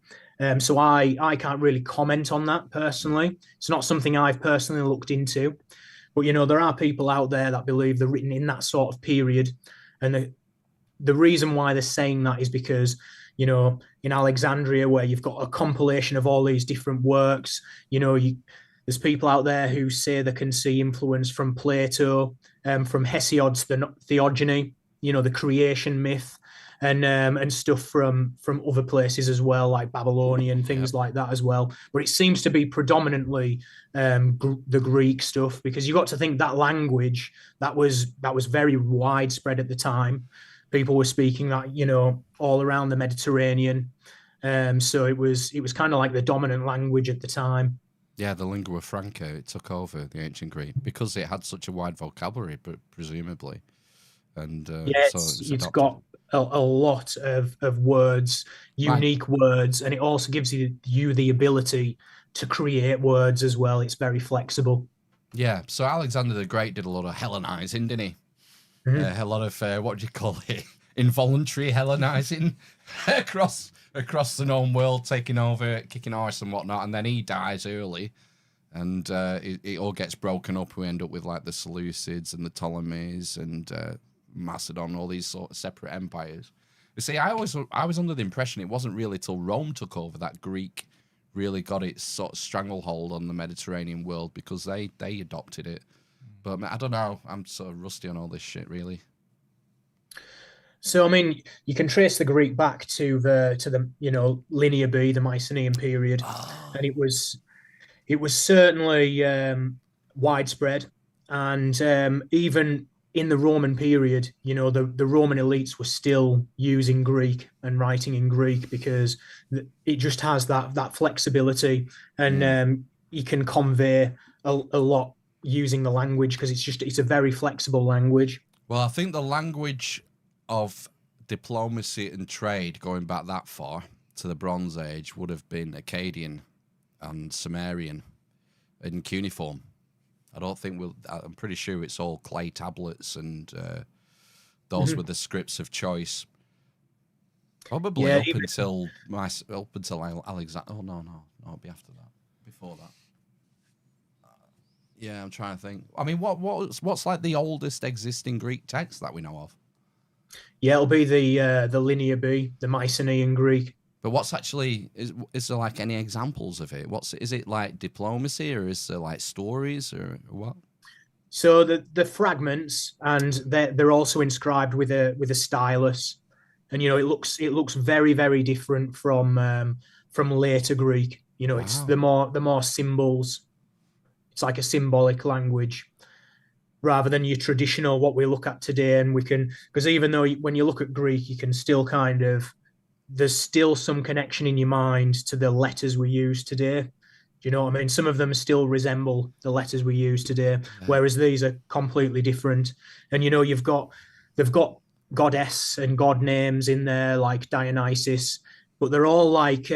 So I can't really comment on that personally. It's not something I've personally looked into. But, you know, there are people out there that believe they're written in that sort of period. And the reason why they're saying that is because, you know, in Alexandria, where you've got a compilation of all these different works, you know, there's people out there who say they can see influence from Plato, from Hesiod's Theogony, you know, the creation myth, and stuff from other places as well, like Babylonian things like that as well. But it seems to be predominantly the Greek stuff, because you got to think that language that was very widespread at the time. People were speaking that, you know, all around the Mediterranean, So it was kind of like the dominant language at the time. Yeah, the lingua franca, it took over the ancient Greek because it had such a wide vocabulary, but presumably, and Yeah, so it was it's adopted. got a lot of words, unique words, and it also gives you the ability to create words as well. It's very flexible. Yeah, so Alexander the Great did a lot of Hellenizing, didn't he? Mhm. A lot of what do you call it? Involuntary Hellenizing across the known world, taking over, kicking arse and whatnot, and then he dies early, and it all gets broken up. We end up with like the Seleucids and the Ptolemies and Macedon, all these sort of separate empires. You see, I was under the impression it wasn't really till Rome took over that Greek really got its sort of stranglehold on the Mediterranean world, because they adopted it. But I don't know. I'm sort of rusty on all this shit, really. So I mean, you can trace the Greek back to the Linear B, the Mycenaean period, and it was certainly widespread, and even in the Roman period, the Roman elites were still using Greek and writing in Greek because it just has that flexibility, and you can convey a lot using the language because it's a very flexible language. Well, I think the language of diplomacy and trade going back that far to the Bronze Age would have been Akkadian and Sumerian and cuneiform. I'm pretty sure it's all clay tablets, and those were the scripts of choice. Probably up until Alexander. Oh no, it'll be after that. Before that. Yeah, I'm trying to think. I mean, what's like the oldest existing Greek text that we know of? Yeah, it'll be the Linear B, the Mycenaean Greek. But what's actually is there like any examples of it? Is it like diplomacy, or is there like stories, or what? So the fragments, and they're also inscribed with a stylus, and it looks very, very different from later Greek. It's the more symbols. It's like a symbolic language rather than your traditional what we look at today. And because even though when you look at Greek, you can still there's still some connection in your mind to the letters we use today. Do you know what I mean? Some of them still resemble the letters we use today, whereas these are completely different. And they've got goddess and god names in there, like Dionysus, but they're all like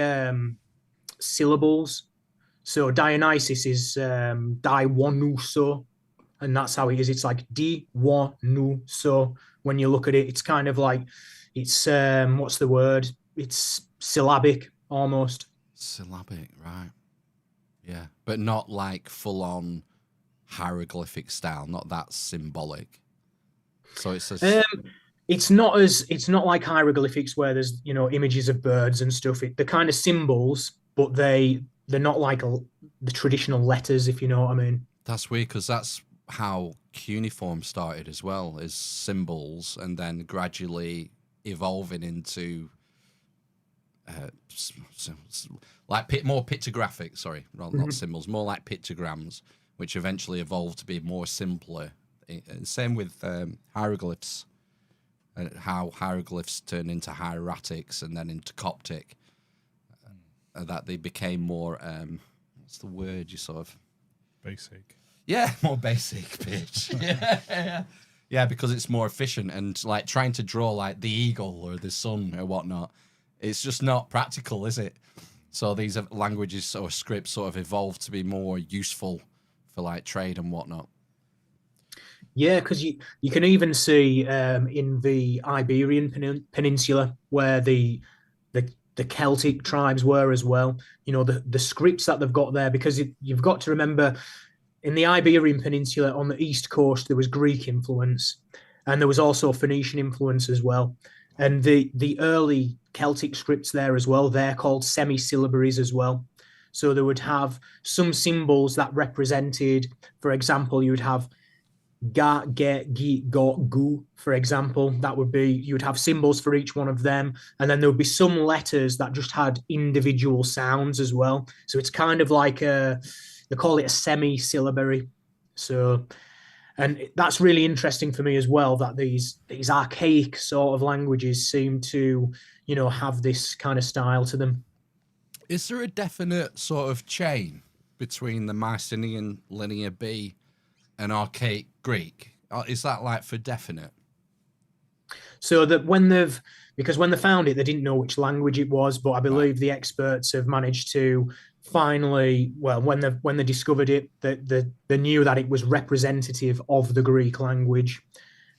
syllables. So Dionysus is Diwonuso, and that's how it is. It's like Diwonuso. When you look at it, it's kind of like it's what's the word? It's syllabic almost. Syllabic, right? Yeah, but not like full on hieroglyphic style. Not that symbolic. So it's not like hieroglyphics where there's images of birds and stuff. They're kind of symbols, but they're not like the traditional letters, if you know what I mean. That's weird, because that's how cuneiform started as well, as symbols, and then gradually evolving into like more pictographic, not symbols, more like pictograms, which eventually evolved to be more simpler. Same with hieroglyphs, and how hieroglyphs turned into hieratics and then into Coptic, that they became more what's the word, you sort of basic. Yeah, more basic, bitch. Yeah, because it's more efficient, and like trying to draw like the eagle or the sun or whatnot, it's just not practical, is it? So these languages or scripts sort of evolved to be more useful for like trade and whatnot. Yeah, because you can even see in the Iberian Peninsula where the Celtic tribes were as well. The scripts that they've got there, because you've got to remember, in the Iberian Peninsula on the east coast, there was Greek influence, and there was also Phoenician influence as well. And the early Celtic scripts there as well, they're called semi-syllabaries as well. So they would have some symbols that represented, for example, you would have ga, ge, gi, go, gu, for example. That would be, you would have symbols for each one of them. And then there would be some letters that just had individual sounds as well. So it's kind of like they call it a semi-syllabary. So, And that's really interesting for me as well, that these archaic sort of languages seem to, have this kind of style to them. Is there a definite sort of chain between the Mycenaean Linear B and archaic Greek? Is that like for definite? So that because when they found it, they didn't know which language it was, but I believe the experts have managed to finally, well, when they discovered it, they knew that it was representative of the Greek language,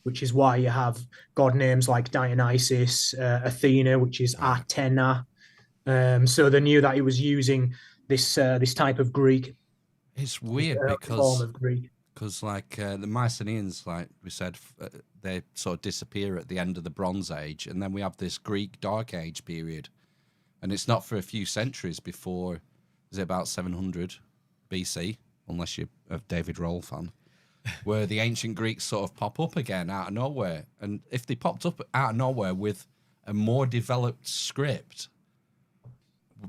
which is why you have god names like Dionysus, Athena, which is Athena. So they knew that it was using this type of Greek. It's weird form of Greek. Because like the Mycenaeans, like we said, they sort of disappear at the end of the Bronze Age, and then we have this Greek Dark Age period, and it's not for a few centuries before, is it about 700 BC, unless you're a David Rohl fan, where the ancient Greeks sort of pop up again out of nowhere. And if they popped up out of nowhere with a more developed script,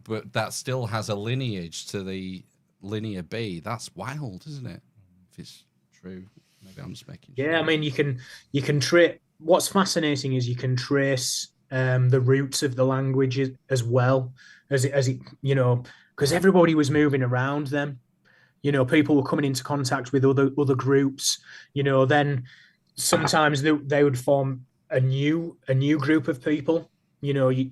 but that still has a lineage to the Linear B, that's wild, isn't it? If it's true, maybe I'm just making sure. Yeah, I mean, you can trace. What's fascinating is you can trace the roots of the language as well as it because everybody was moving around them. People were coming into contact with other groups. Then sometimes they would form a new group of people. You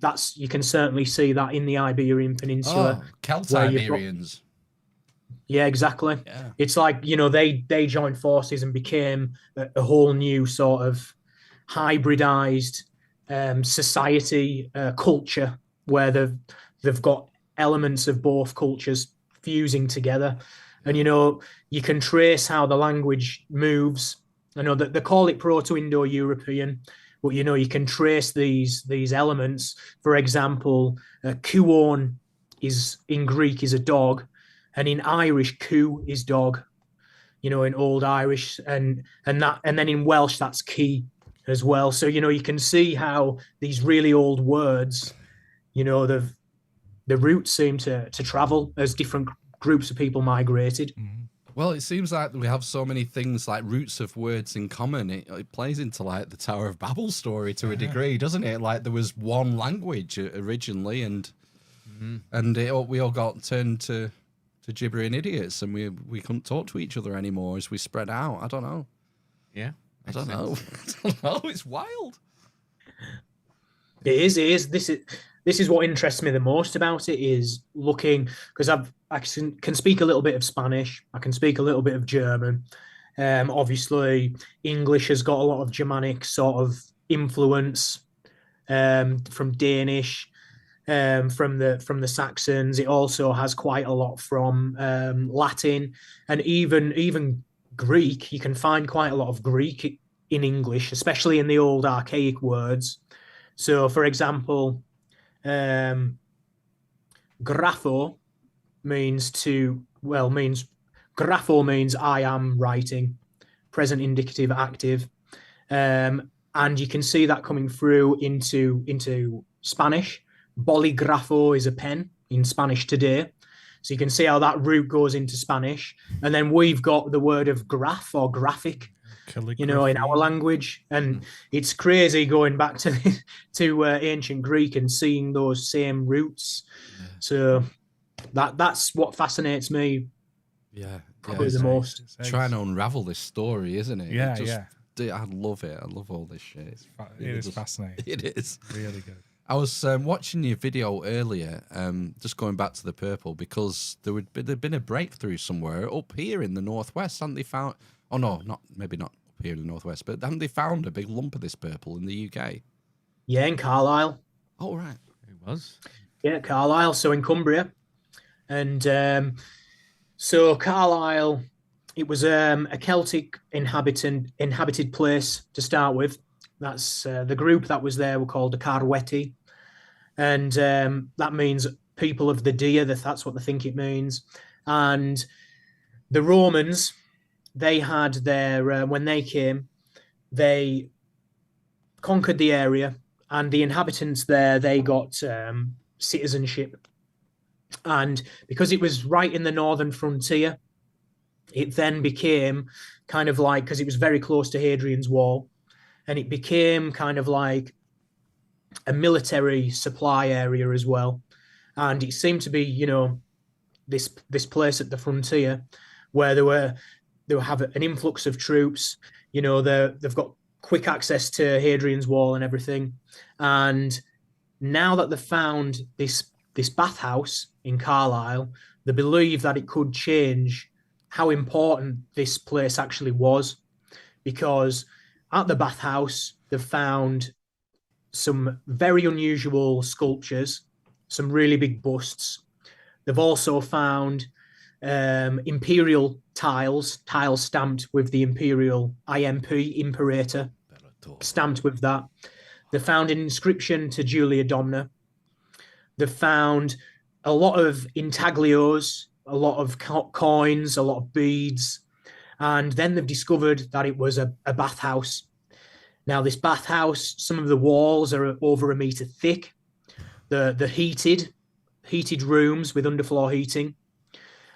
can certainly see that in the Iberian Peninsula. Oh, Celtiberians. Yeah, exactly. Yeah. It's like, they joined forces and became a whole new sort of hybridized society, culture, where they've got elements of both cultures fusing together. And, you can trace how the language moves. I know that they call it Proto-Indo-European, but, you can trace these elements. For example, kuon in Greek is a dog. And in Irish, ku is dog, in Old Irish, and then in Welsh, that's key as well. So, you can see how these really old words, the roots seem to travel as different groups of people migrated. Well, it seems like we have so many things like roots of words in common. It plays into like the Tower of Babel story to a degree, doesn't it? Like there was one language originally, and we all got turned to gibbering idiots, and we couldn't talk to each other anymore as we spread out. I don't know. Yeah, I don't know. I don't know. It's wild. It is. This is what interests me the most about it, is looking, because I can speak a little bit of Spanish. I can speak a little bit of German. Obviously, English has got a lot of Germanic sort of influence from Danish. From the Saxons. It also has quite a lot from Latin, and even Greek. You can find quite a lot of Greek in English, especially in the old archaic words. So, for example, grapho means grapho means I am writing, present indicative active, and you can see that coming through into Spanish. Bolígrafo is a pen in Spanish today. So you can see how that root goes into Spanish. And then we've got the word of graph or graphic, in our language. And it's crazy going back to ancient Greek and seeing those same roots. Yeah. So that's what fascinates me. Yeah. Probably the most. Trying to unravel this story, isn't it? Yeah, I love it. I love all this shit. It is fascinating. It is. Really good. I was watching your video earlier, just going back to the purple, because there'd been a breakthrough somewhere up here in the northwest. Hadn't they found? Oh no, maybe not up here in the northwest, but hadn't they found a big lump of this purple in the UK? Yeah, in Carlisle. Oh right, it was. Yeah, Carlisle. So in Cumbria, and so Carlisle, it was a Celtic inhabited place to start with. That's the group that was there were called the Carweti. And that means people of the deer. That's what they think it means. And the Romans, they had their when they came, they conquered the area, and the inhabitants there, they got citizenship. And because it was right in the northern frontier, it then became kind of like, because it was very close to Hadrian's Wall, and it became kind of like a military supply area as well. And it seemed to be, this place at the frontier where they have an influx of troops. They've got quick access to Hadrian's Wall and everything. And now that they've found this bathhouse in Carlisle, they believe that it could change how important this place actually was, because at the bathhouse they've found some very unusual sculptures, some really big busts. They've also found imperial tiles stamped with the imperial IMP, Imperator, stamped with that. They found an inscription to Julia Domna. They found a lot of intaglios, a lot of coins, a lot of beads. And then they've discovered that it was a bathhouse. Now, this bathhouse, some of the walls are over 1 meter thick. The heated rooms with underfloor heating.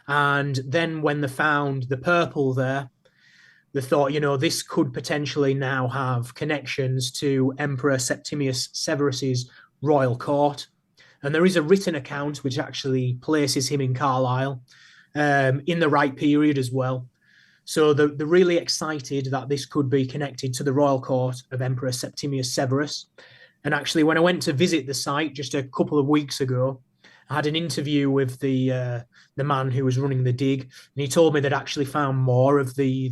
And then when they found the purple there, they thought, this could potentially now have connections to Emperor Septimius Severus's royal court. And there is a written account which actually places him in Carlisle in the right period as well. So they're really excited that this could be connected to the royal court of Emperor Septimius Severus. And actually, when I went to visit the site just a couple of weeks ago, I had an interview with the man who was running the dig, and he told me they'd actually found more of the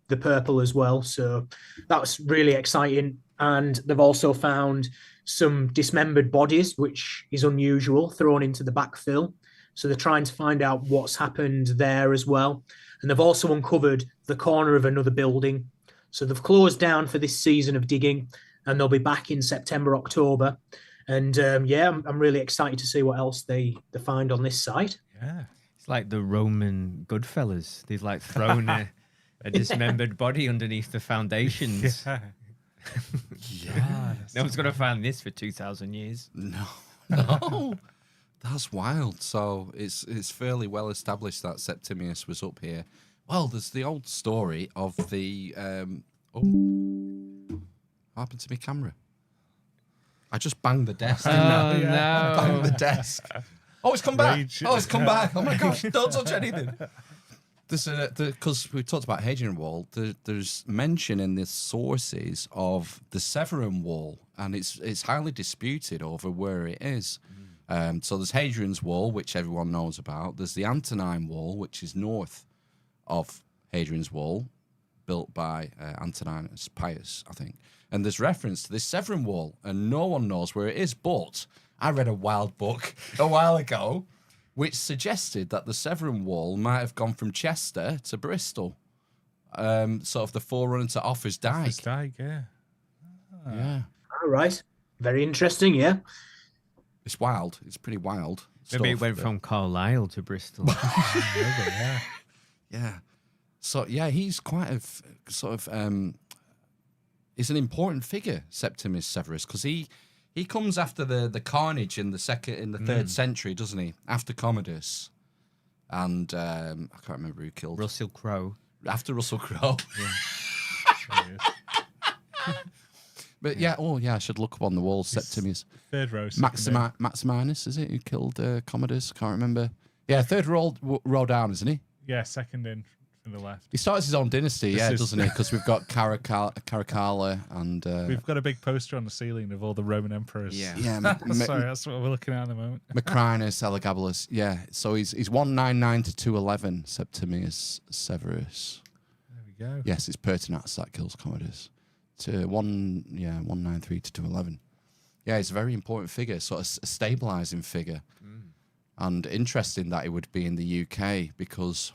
purple as well. So that was really exciting. And they've also found some dismembered bodies, which is unusual, thrown into the backfill. So they're trying to find out what's happened there as well. And they've also uncovered the corner of another building. So they've closed down for this season of digging, and they'll be back in September, October. And I'm really excited to see what else they find on this site. Yeah. It's like the Roman Goodfellas. They've like thrown a dismembered body underneath the foundations. Yeah. Yeah. No one's going to find this for 2,000 years. No. That's wild. So it's fairly well established that Septimius was up here. Well, there's the old story of the what happened to my camera? I just banged the desk. Oh, didn't I? no. Banged the desk. Oh, it's come back. Rage. Oh, it's come back. Oh my gosh, don't touch anything. Because we talked about Hadrian Wall, there's mention in the sources of the Severan Wall, and it's highly disputed over where it is. So there's Hadrian's Wall, which everyone knows about. There's the Antonine Wall, which is north of Hadrian's Wall, built by Antoninus Pius, I think. And there's reference to this Severan Wall, and no one knows where it is. But I read a wild book a while ago, which suggested that the Severan Wall might have gone from Chester to Bristol, sort of the forerunner to Offa's Dyke. Offa's Dyke, yeah. Yeah. All right. Very interesting, yeah. It's wild. It's pretty wild. Maybe it stuff, went but- from Carlisle to Bristol. Yeah. So, yeah, he's quite a sort of... he's an important figure, Septimius Severus, because he comes after the carnage in the 3rd century, doesn't he? After Commodus. And I can't remember who killed. Russell Crowe. After Russell Crowe. But yeah, I should look up on the wall, Septimius. Third row. Maximinus, is it, who killed Commodus? Can't remember. Yeah, third row down, isn't he? Yeah, second in from the left. He starts his own dynasty, doesn't he? Because we've got Caracalla and... We've got a big poster on the ceiling of all the Roman emperors. Yeah. Sorry, that's what we're looking at the moment. Macrinus, Elagabalus. Yeah, so he's 199 to 211, Septimius Severus. There we go. Yes, it's Pertinax that kills Commodus. To 193 to 211. Yeah, he's a very important figure, sort of a stabilising figure. And interesting that it would be in the UK because...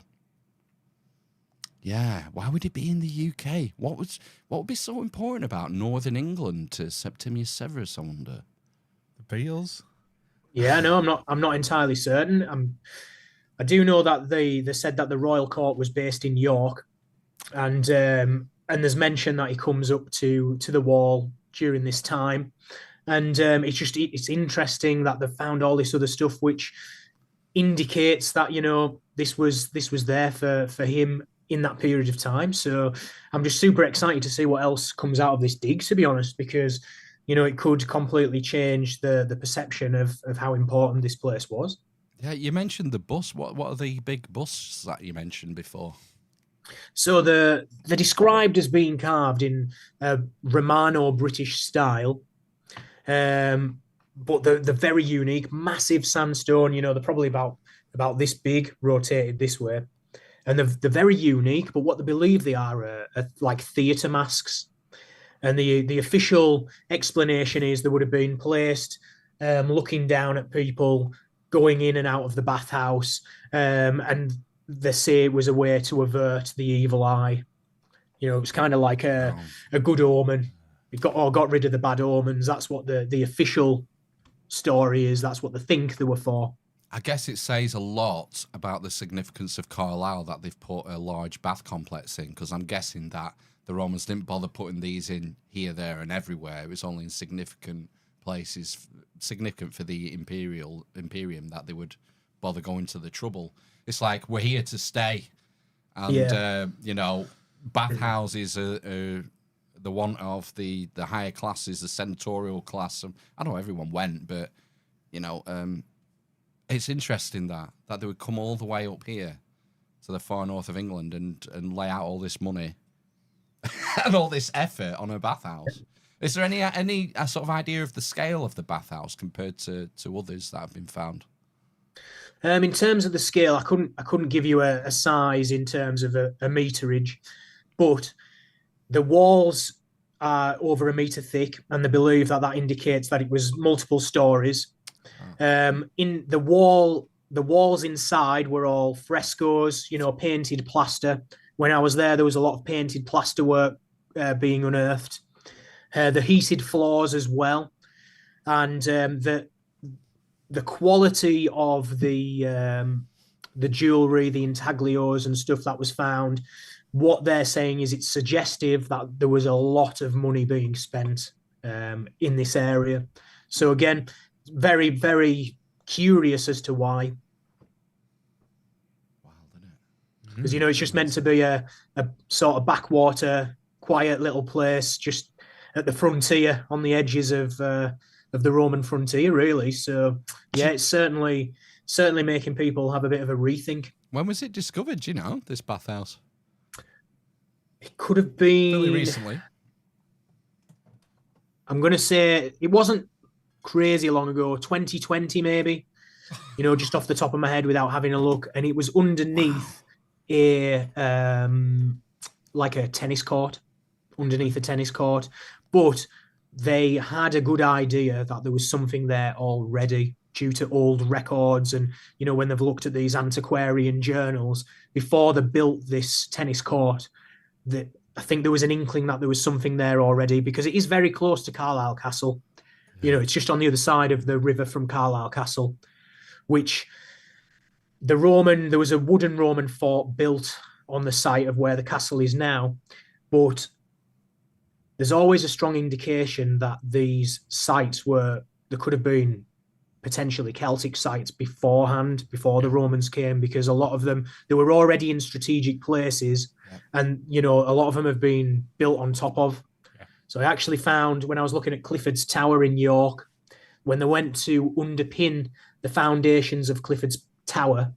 Yeah, why would it be in the UK? What would be so important about Northern England to Septimius Severus, I wonder? The Beatles? Yeah, no, I'm not entirely certain. I do know that they said that the royal court was based in York, and there's mention that he comes up to the wall during this time, and it's interesting that they've found all this other stuff which indicates that this was there for him in that period of time. So I'm just super excited to see what else comes out of this dig, to be honest, because it could completely change the perception of how important this place was. Yeah, you mentioned the bust. What are the big busts that you mentioned before? So they're described as being carved in a Romano-British style, but they're very unique, massive sandstone. They're probably about this big, rotated this way, and they're very unique. But what they believe they are like theatre masks, and the official explanation is they would have been placed looking down at people going in and out of the bathhouse, and they say it was a way to avert the evil eye. It was kind of like a good omen. It got rid of the bad omens. That's what the official story is. That's what they think they were for. I guess it says a lot about the significance of Carlisle that they've put a large bath complex in, because I'm guessing that the Romans didn't bother putting these in here, there, and everywhere. It was only in significant places, significant for the imperium, that they would bother going to the trouble. It's like, we're here to stay, and bathhouses are the one of the higher classes, the senatorial class. I know everyone went, but it's interesting that they would come all the way up here to the far north of England and lay out all this money and all this effort on a bathhouse. Is there any sort of idea of the scale of the bathhouse compared to others that have been found? In terms of the scale, I couldn't give you a size in terms of a meterage, but the walls are over a meter thick, and they believe that indicates that it was multiple stories. In the walls inside were all frescoes, painted plaster. When I was there was a lot of painted plaster work being unearthed. The heated floors as well, and the quality of the jewelry, the intaglios and stuff that was found. What they're saying is it's suggestive that there was a lot of money being spent in this area. So again, very, very curious as to why. Wild, isn't it? Because it's just meant to be a sort of backwater, quiet little place, just at the frontier, on the edges of the Roman frontier, really. So yeah, it's certainly making people have a bit of a rethink. When was it discovered? Do you know, this bathhouse? It could have been fairly recently. I'm going to say it wasn't crazy long ago, 2020 maybe, just off the top of my head without having a look. And it was underneath a tennis court, underneath a tennis court. But they had a good idea that there was something there already due to old records. And, when they've looked at these antiquarian journals, before they built this tennis court, I think there was an inkling that there was something there already, because it is very close to Carlisle Castle. It's just on the other side of the river from Carlisle Castle, which there was a wooden Roman fort built on the site of where the castle is now. But there's always a strong indication that these sites there could have been potentially Celtic sites before the Romans came, because a lot of them, they were already in strategic places, and a lot of them have been built on top of. So I actually found, when I was looking at Clifford's Tower in York, when they went to underpin the foundations of Clifford's Tower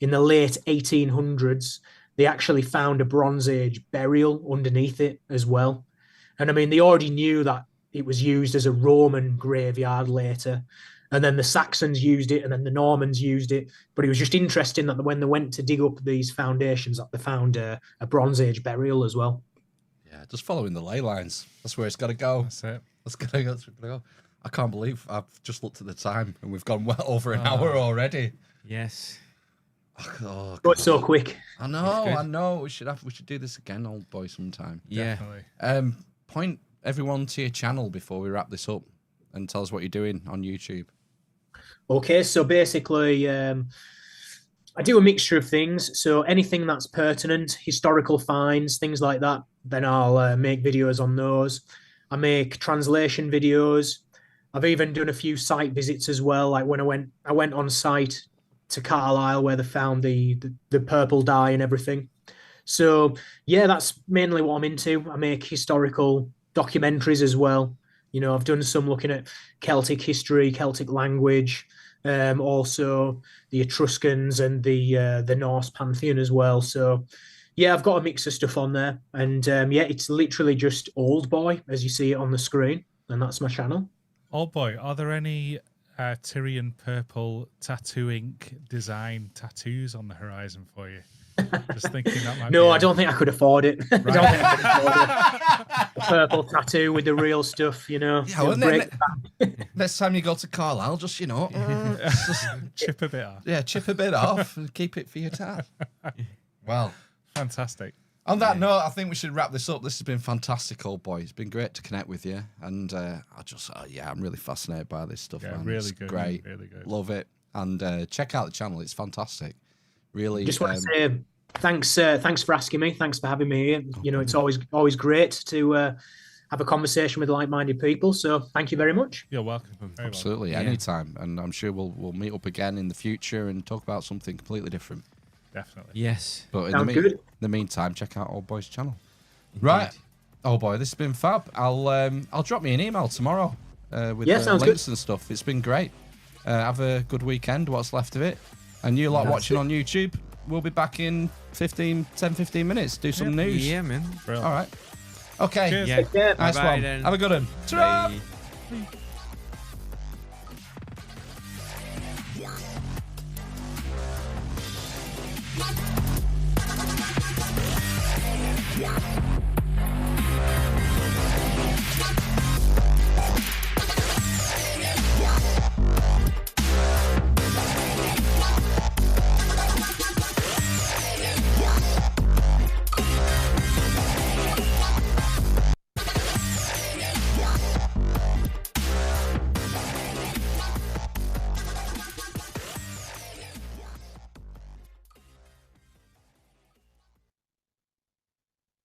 in the late 1800s, they actually found a Bronze Age burial underneath it as well. And I mean, they already knew that it was used as a Roman graveyard later. And then the Saxons used it, and then the Normans used it. But it was just interesting that when they went to dig up these foundations, that they found a Bronze Age burial as well. Yeah, just following the ley lines. That's where it's got to go. That's it. That's where it's got to go. I can't believe I've just looked at the time and we've gone well over an hour already. Yes. Oh, But so quick. I know. We should do this again, old boy, sometime. Yeah. Definitely. Point everyone to your channel before we wrap this up, and tell us what you're doing on YouTube. Okay, so basically, I do a mixture of things. So anything that's pertinent, historical finds, things like that, then I'll make videos on those. I make translation videos. I've even done a few site visits as well. Like when I went on site to Carlisle where they found the purple dye and everything. So yeah, that's mainly what I'm into. I make historical documentaries as well. You know, I've done some looking at Celtic history, Celtic language, also the Etruscans and the Norse pantheon as well. So yeah, I've got a mix of stuff on there, and yeah, it's literally just Old Boy as you see it on the screen, and that's my channel. Old Boy, are there any Tyrian Purple tattoo ink design tattoos on the horizon for you? Just thinking that might No, be I don't think I could afford it. I Right. don't think I could afford it. A purple tattoo with the real stuff, you know. Yeah, It'll wouldn't break- it? Next time you go to Carlisle, just, you know, chip a bit off. yeah, chip a bit off and keep it for your tat. Well, Fantastic. on that note, I think we should wrap this up. This has been fantastic, Old Boy. It's been great to connect with you. And I'm really fascinated by this stuff, Yeah, man. really It's good. great. Really good. Love it. And check out the channel. It's fantastic. Really. Just want to say thanks for asking me. Thanks for having me here. You know, it's always great to have a conversation with like-minded people. So thank you very much. You're welcome. Very Absolutely, Yeah. anytime. And I'm sure we'll meet up again in the future and talk about something completely different. welcome. Definitely. Yes. But in Sounds good. the meantime, check out Old Boy's channel. Right. Oh boy, this has been fab. I'll drop me an email tomorrow with sounds links and stuff. It's been great. Have a good weekend, what's left of it. And you lot watching on YouTube, we'll be back in 10, 15 minutes. Do some news. Yeah, man. Brilliant. All right. Okay. Cheers. Yeah. Take care. Nice Bye-bye one. then. Have a good one. Ta-ra! Bye.